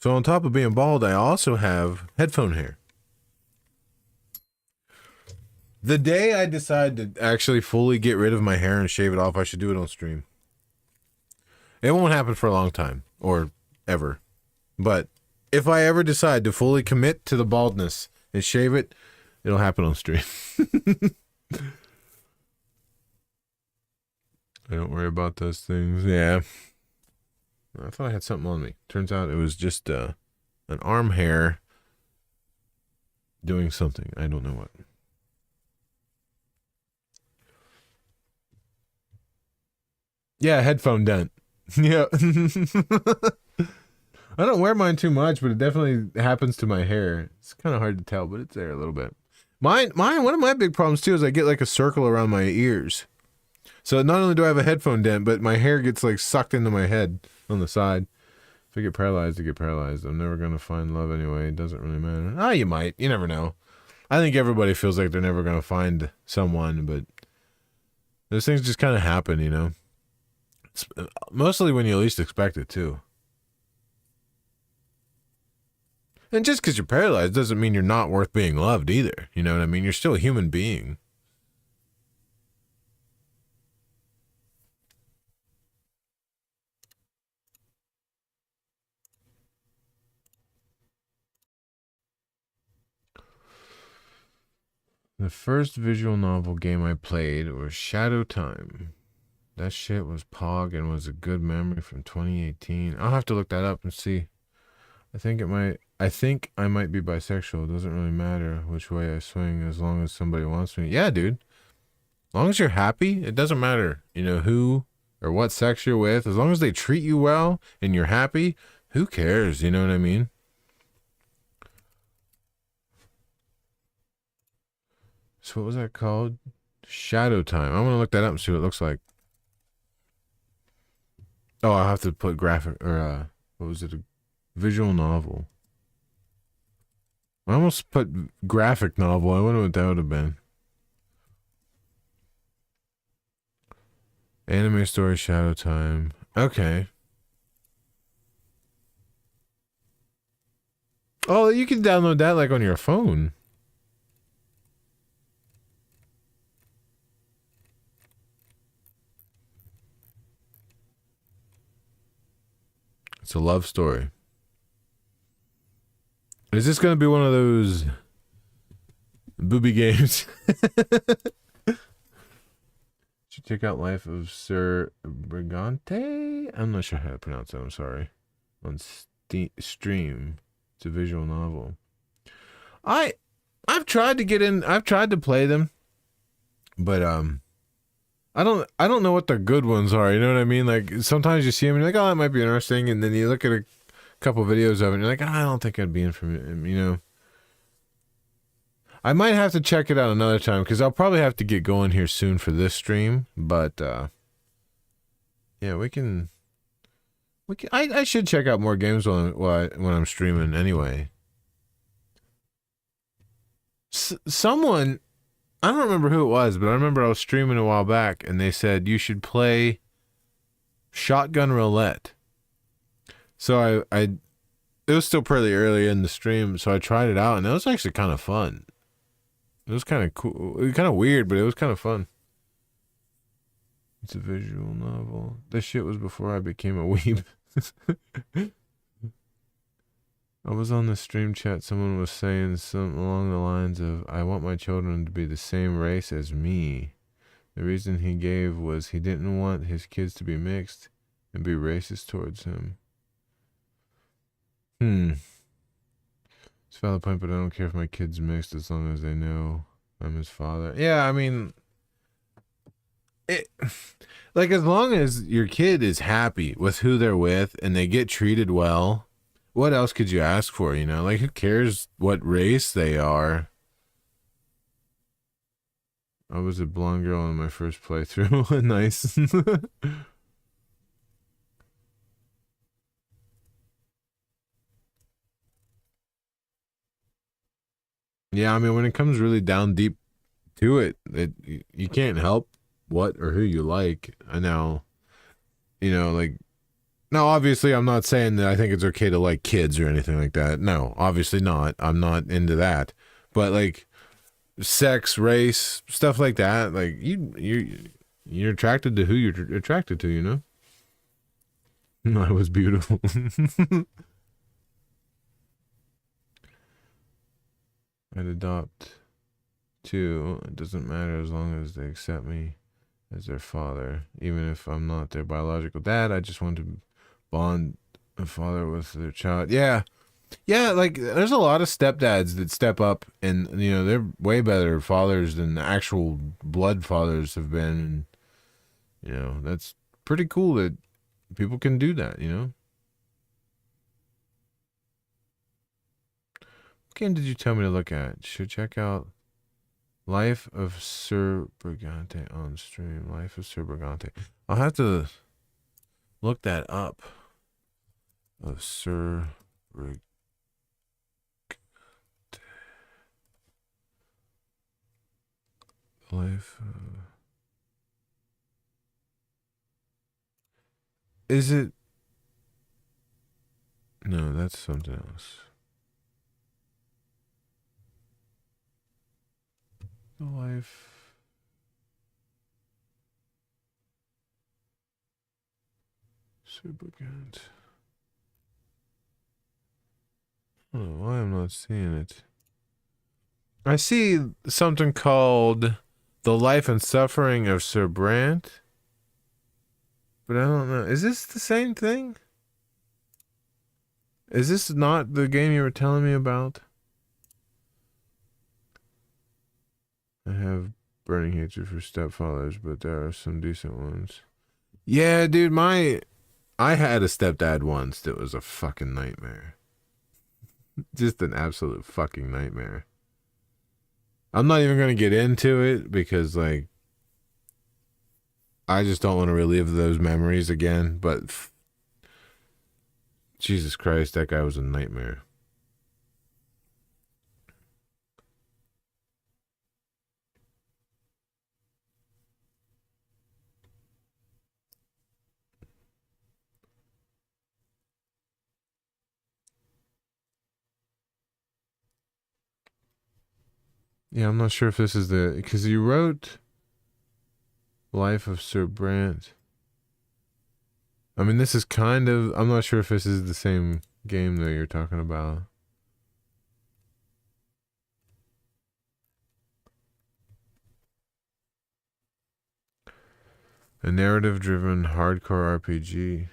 So on top of being bald, I also have headphone hair. The day I decide to actually fully get rid of my hair and shave it off, I should do it on stream. It won't happen for a long time, or ever. But if I ever decide to fully commit to the baldness and shave it, it'll happen on stream. I don't worry about those things. Yeah. I thought I had something on me. Turns out it was just an arm hair doing something. I don't know what. Yeah, headphone dent. Yeah. I don't wear mine too much, but it definitely happens to my hair. It's kind of hard to tell, but it's there a little bit. Mine, one of my big problems too is I get like a circle around my ears. So not only do I have a headphone dent, but my hair gets like sucked into my head on the side. If I get paralyzed, I get paralyzed. I'm never going to find love anyway. It doesn't really matter. Ah, you might. You never know. I think everybody feels like they're never going to find someone, but those things just kind of happen, you know? It's mostly when you least expect it, too. And just because you're paralyzed doesn't mean you're not worth being loved either. You know what I mean? You're still a human being. The first visual novel game I played was Shadow Time. That shit was Pog and was a good memory from 2018. I'll have to look that up and see. I think I might be bisexual. It doesn't really matter which way I swing as long as somebody wants me. Yeah, dude. As long as you're happy, it doesn't matter, you know, who or what sex you're with. As long as they treat you well and you're happy, who cares? You know what I mean? So what was that called? Shadow Time. I'm going to look that up and see what it looks like. Oh, I'll have to put graphic, or what was it? A visual novel. I almost put graphic novel. I wonder what that would have been. Anime story Shadow Time. Okay. Oh, you can download that like on your phone. It's a love story. Is this going to be one of those booby games? Should check out Life of Sir Brigante. I'm not sure how to pronounce that. I'm sorry. On stream, it's a visual novel. I've tried to get in. I've tried to play them, but I don't know what the good ones are. You know what I mean? Like sometimes you see them and you're like, oh, that might be interesting, and then you look at a couple videos of it and you're like, oh, I don't think I'd be in for it. You know. I might have to check it out another time because I'll probably have to get going here soon for this stream. But yeah, we can. I should check out more games when I'm streaming anyway. Someone, I don't remember who it was, but I remember I was streaming a while back and they said you should play Shotgun Roulette. So it was still pretty early in the stream, so I tried it out and it was actually kind of fun. It was kind of cool. It was kind of weird, but it was kind of fun. It's a visual novel. This shit was before I became a weeb. I was on the stream chat. Someone was saying something along the lines of, I want my children to be the same race as me. The reason he gave was he didn't want his kids to be mixed and be racist towards him. It's a valid point, but I don't care if my kid's mixed as long as they know I'm his father. Yeah, I mean, like as long as your kid is happy with who they're with and they get treated well, what else could you ask for, you know? Like, who cares what race they are? I was a blonde girl in my first playthrough. Nice. Yeah, I mean, when it comes really down deep to it, you can't help what or who you like. I know, you know, like, Now, obviously, I'm not saying that I think it's okay to like kids or anything like that. No, obviously not. I'm not into that. But like sex, race, stuff like that, like you're attracted to who you're attracted to, you know? That was beautiful. I'd adopt too. It doesn't matter as long as they accept me as their father. Even if I'm not their biological dad, I just want to bond a father with their child. Yeah. Yeah, like there's a lot of stepdads that step up and they're way better fathers than actual blood fathers have been. And that's pretty cool that people can do that, What game did you tell me to look at? Should check out Life of Sir Brigante on stream. Life of Sir Brigante. I'll have to look that up. Of Sir Brigante. Life of... Is it... No, that's something else. The life... Super good. I don't know why I'm not seeing it. I see something called The Life and Suffering of Sir Brant. But I don't know. Is this the same thing? Is this not the game you were telling me about? I have burning hatred for stepfathers, but there are some decent ones. Yeah, dude, I had a stepdad once that was a fucking nightmare. Just an absolute fucking nightmare. I'm not even going to get into it because, like, I just don't want to relive those memories again, but Jesus Christ, that guy was a nightmare. Yeah, I'm not sure if this is because you wrote Life of Sir Brant. I mean, this is kind of, I'm not sure if this is the same game that you're talking about. A narrative-driven hardcore RPG.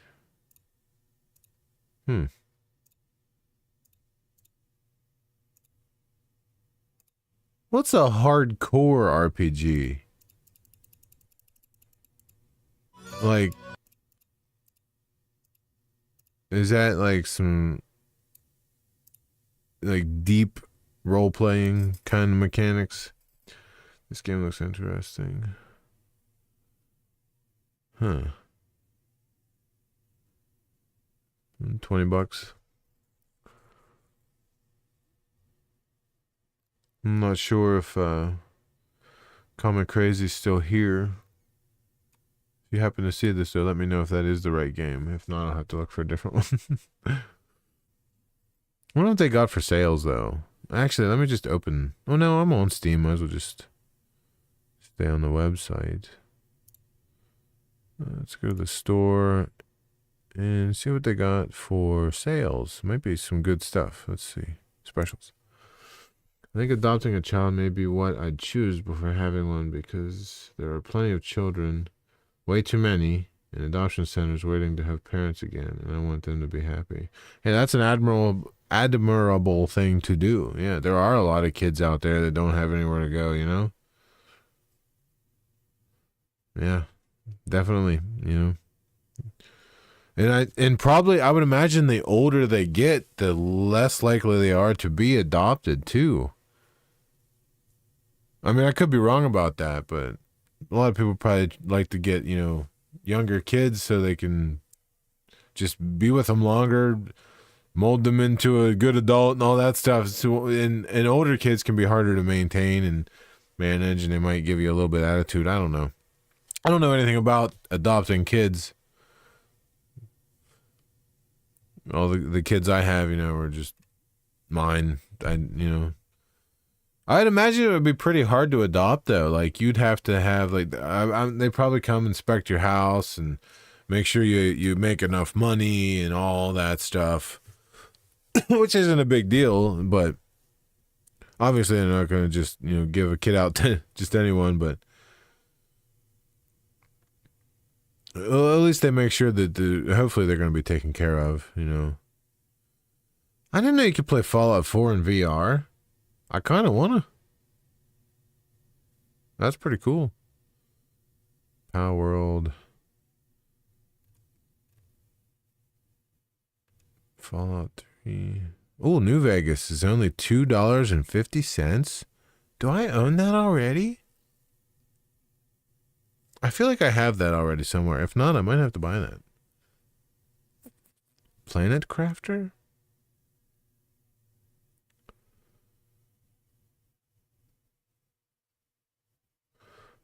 What's a hardcore RPG? Like, is that like some like deep role-playing kind of mechanics? This game looks interesting. Huh. $20. I'm not sure if Comic Crazy's still here. If you happen to see this, though, let me know if that is the right game. If not, I'll have to look for a different one. What don't they got for sales, though? Actually, let me just open... Oh, no, I'm on Steam. Might as well just stay on the website. Let's go to the store and see what they got for sales. Might be some good stuff. Let's see. Specials. I think adopting a child may be what I'd choose before having one because there are plenty of children, way too many, in adoption centers waiting to have parents again, and I want them to be happy. Hey, that's an admirable thing to do. Yeah, there are a lot of kids out there that don't have anywhere to go, Yeah, definitely, And probably, I would imagine the older they get, the less likely they are to be adopted, too. I mean, I could be wrong about that, but a lot of people probably like to get, younger kids so they can just be with them longer, mold them into a good adult and all that stuff. So, and older kids can be harder to maintain and manage, and they might give you a little bit of attitude. I don't know. I don't know anything about adopting kids. All the kids I have, were just mine. I'd imagine it would be pretty hard to adopt though. Like you'd have to have like they probably come inspect your house and make sure you make enough money and all that stuff, which isn't a big deal. But obviously, they're not going to just give a kid out to just anyone. But well, at least they make sure that hopefully they're going to be taken care of. I didn't know you could play Fallout 4 in VR. I kind of want to. That's pretty cool. Power World. Fallout 3. Oh, New Vegas is only $2.50. Do I own that already? I feel like I have that already somewhere. If not, I might have to buy that. Planet Crafter?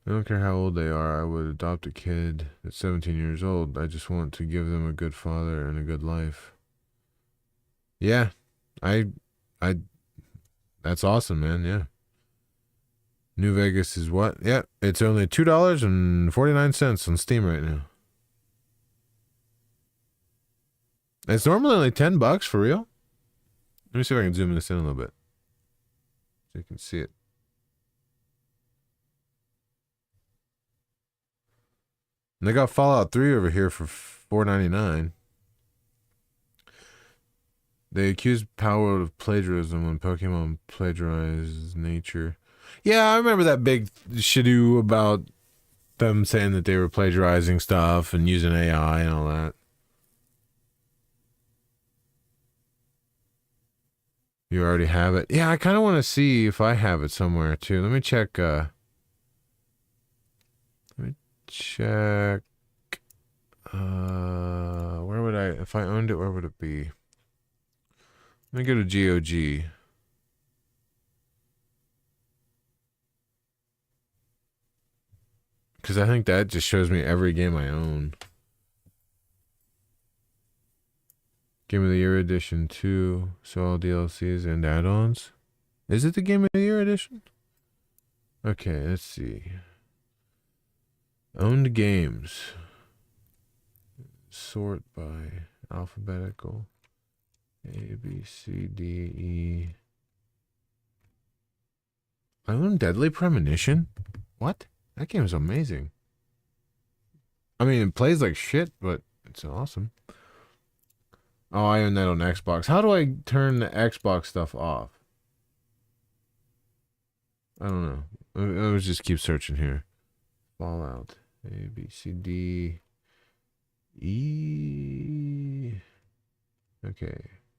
I don't care how old they are. I would adopt a kid that's 17 years old. I just want to give them a good father and a good life. Yeah, that's awesome, man. Yeah. New Vegas is what? Yeah, it's only $2.49 on Steam right now. It's normally only $10 for real. Let me see if I can zoom this in a little bit so you can see it. And they got Fallout 3 over here for $4.99. They accused Power of plagiarism when Pokemon plagiarizes nature. Yeah, I remember that big shadoo about them saying that they were plagiarizing stuff and using AI and all that. You already have it? Yeah, I kind of want to see if I have it somewhere too. Let me check. Where would if I owned it, where would it be? Let me go to GOG. Because I think that just shows me every game I own. Game of the Year Edition 2. So all DLCs and add-ons. Is it the Game of the Year Edition? Okay, let's see. Owned games. Sort by alphabetical. A, B, C, D, E. I own Deadly Premonition? What? That game is amazing. I mean, it plays like shit, but it's awesome. Oh, I own that on Xbox. How do I turn the Xbox stuff off? I don't know. Let's just keep searching here. Fallout. A, B, C, D, E. Okay.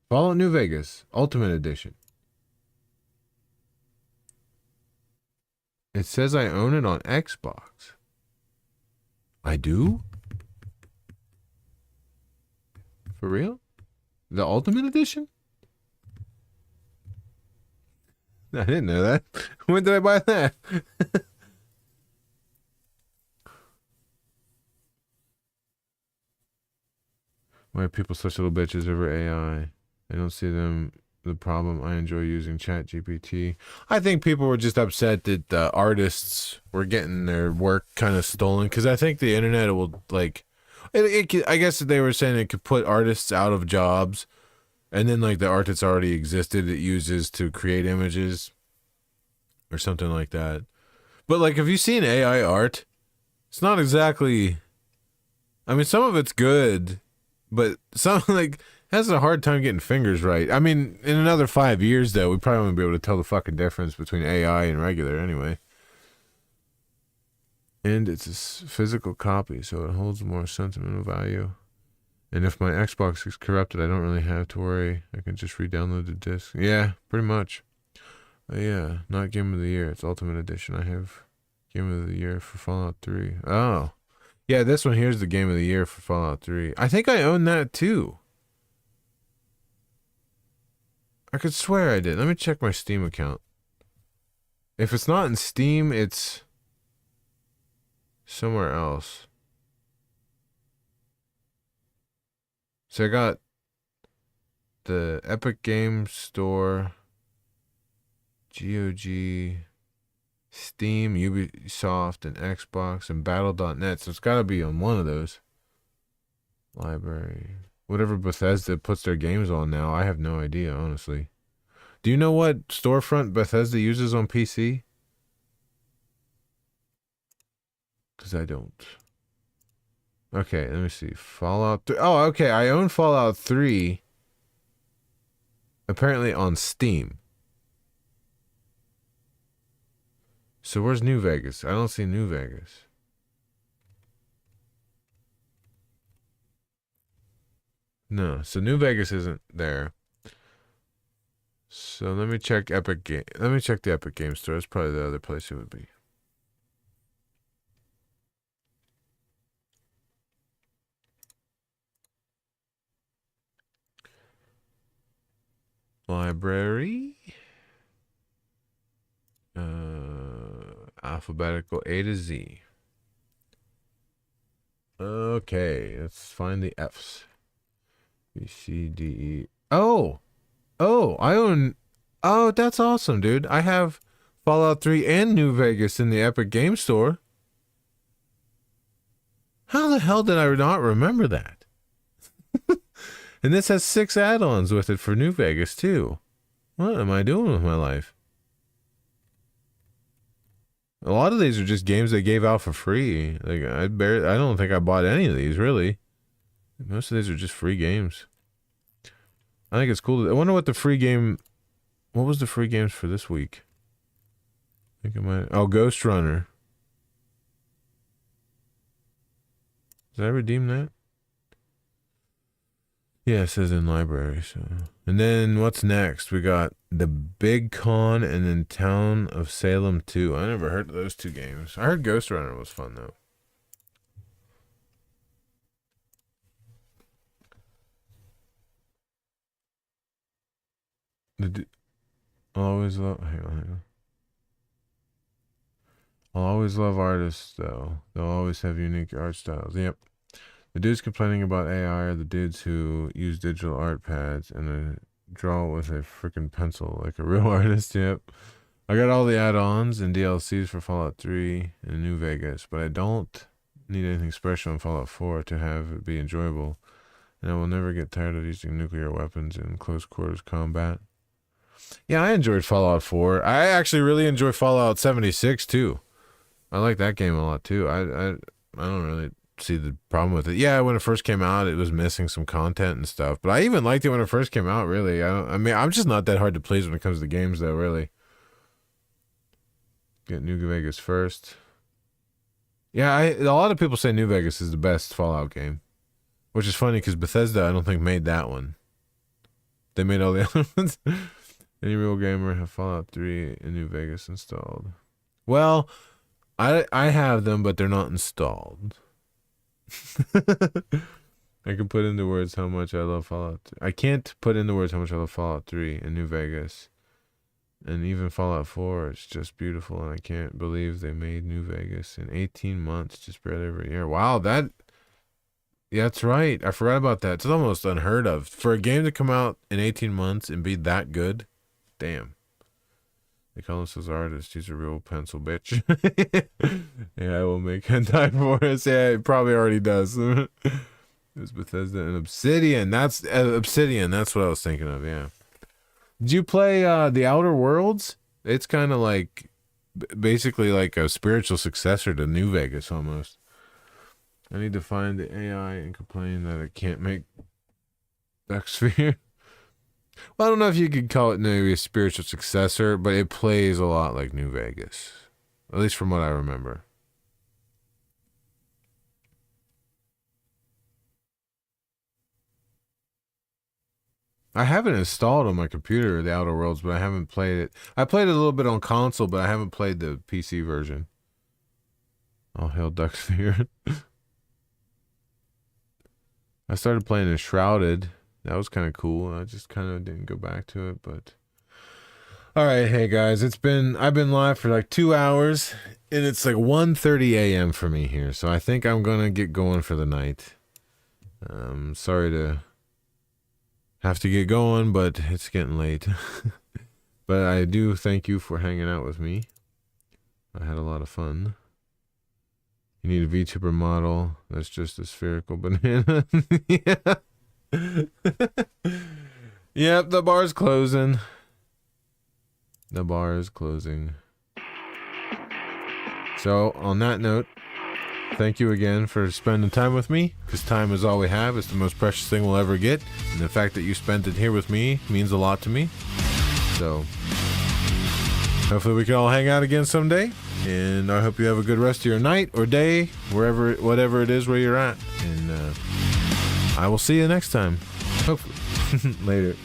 Fallout New Vegas. Ultimate Edition. It says I own it on Xbox. I do? For real? The Ultimate Edition? I didn't know that. When did I buy that? Why are people such little bitches over AI? I don't see them the problem. I enjoy using ChatGPT. I think people were just upset that artists were getting their work kind of stolen, because I think the internet will I guess they were saying it could put artists out of jobs, and then like the art that's already existed it uses to create images or something like that. But like, have you seen AI art? It's not exactly. I mean, some of it's good, but some has a hard time getting fingers right. I mean, in another 5 years, though, we probably won't be able to tell the fucking difference between AI and regular anyway. And it's a physical copy, so it holds more sentimental value. And if my Xbox is corrupted, I don't really have to worry. I can just re-download the disc. Yeah, pretty much. Yeah, not Game of the Year. It's Ultimate Edition. I have Game of the Year for Fallout 3. Oh. Yeah, this one here's the Game of the Year for Fallout 3. I think I own that too. I could swear I did. Let me check my Steam account. If it's not in Steam, it's somewhere else. So I got the Epic Games Store, GOG, Steam, Ubisoft, and Xbox, and Battle.net. So it's got to be on one of those. Library. Whatever Bethesda puts their games on now, I have no idea, honestly. Do you know what storefront Bethesda uses on PC? Because I don't. Okay, let me see. Fallout 3. Oh, okay. I own Fallout 3. Apparently on Steam. So where's New Vegas? I don't see New Vegas. No, so New Vegas isn't there. So let me check Epic Game. Let me check the Epic Game Store. That's probably the other place it would be. Library. Alphabetical A to Z. Okay, let's find the F's. B, C, D, E. Oh, I own. Oh, that's awesome, dude. I have Fallout 3 and New Vegas in the Epic Game Store. How the hell did I not remember that? And this has 6 add-ons with it for New Vegas, too. What am I doing with my life? A lot of these are just games they gave out for free. Like I don't think I bought any of these, really. Most of these are just free games. I think it's cool. I wonder what the free game... What was the free games for this week? I think it might... Oh, Ghost Runner. Did I redeem that? Yeah, it says in library. So, and then what's next? We got the Big Con and then Town of Salem 2. I never heard of those 2 games. I heard Ghost Runner was fun though. I'll always love. Hang on. I'll always love artists though. They'll always have unique art styles. Yep. The dudes complaining about AI are the dudes who use digital art pads and draw with a freaking pencil like a real artist. Yep. I got all the add-ons and DLCs for Fallout 3 and New Vegas, but I don't need anything special in Fallout 4 to have it be enjoyable. And I will never get tired of using nuclear weapons in close quarters combat. Yeah, I enjoyed Fallout 4. I actually really enjoy Fallout 76 too. I like that game a lot too. I don't really see the problem with it. Yeah, when it first came out, it was missing some content and stuff. But I even liked it when it first came out. Really, I mean, I'm just not that hard to please when it comes to games, though. Really. Get New Vegas first. Yeah, a lot of people say New Vegas is the best Fallout game, which is funny because Bethesda, I don't think, made that one. They made all the other ones. Any real gamer have Fallout 3 and New Vegas installed? Well, I have them, but they're not installed. I can put into words how much I love Fallout 3. I can't put into words how much I love Fallout 3 and New Vegas. And even Fallout 4, it's just beautiful, and I can't believe they made New Vegas in 18 months, just barely over a year. Wow, yeah, that's right. I forgot about that. It's almost unheard of. For a game to come out in 18 months and be that good, damn. They call themselves artists. He's a real pencil bitch. Yeah, I will make hentai for us. Yeah, it probably already does. It was Bethesda and Obsidian. That's Obsidian. That's what I was thinking of, yeah. Did you play The Outer Worlds? It's kind of like, basically like a spiritual successor to New Vegas almost. I need to find the AI and complain that it can't make Sphere. Well, I don't know if you could call it maybe a spiritual successor, but it plays a lot like New Vegas. At least from what I remember. I have it installed on my computer, The Outer Worlds, but I haven't played it. I played it a little bit on console, but I haven't played the PC version. All hail Ducksphere. I started playing Enshrouded. That was kind of cool. I just kind of didn't go back to it, but... Alright, hey guys, I've been live for like 2 hours, and it's like 1:30 a.m. for me here, so I think I'm gonna get going for the night. Sorry to have to get going, but it's getting late. But I do thank you for hanging out with me. I had a lot of fun. You need a VTuber model that's just a spherical banana. Yeah. Yep, the bar's closing. The bar is closing. So, on that note, thank you again for spending time with me, because time is all we have. It's the most precious thing we'll ever get. And the fact that you spent it here with me means a lot to me. So, hopefully we can all hang out again someday. And I hope you have a good rest of your night or day, whatever it is where you're at. And I will see you next time. Hopefully. Later.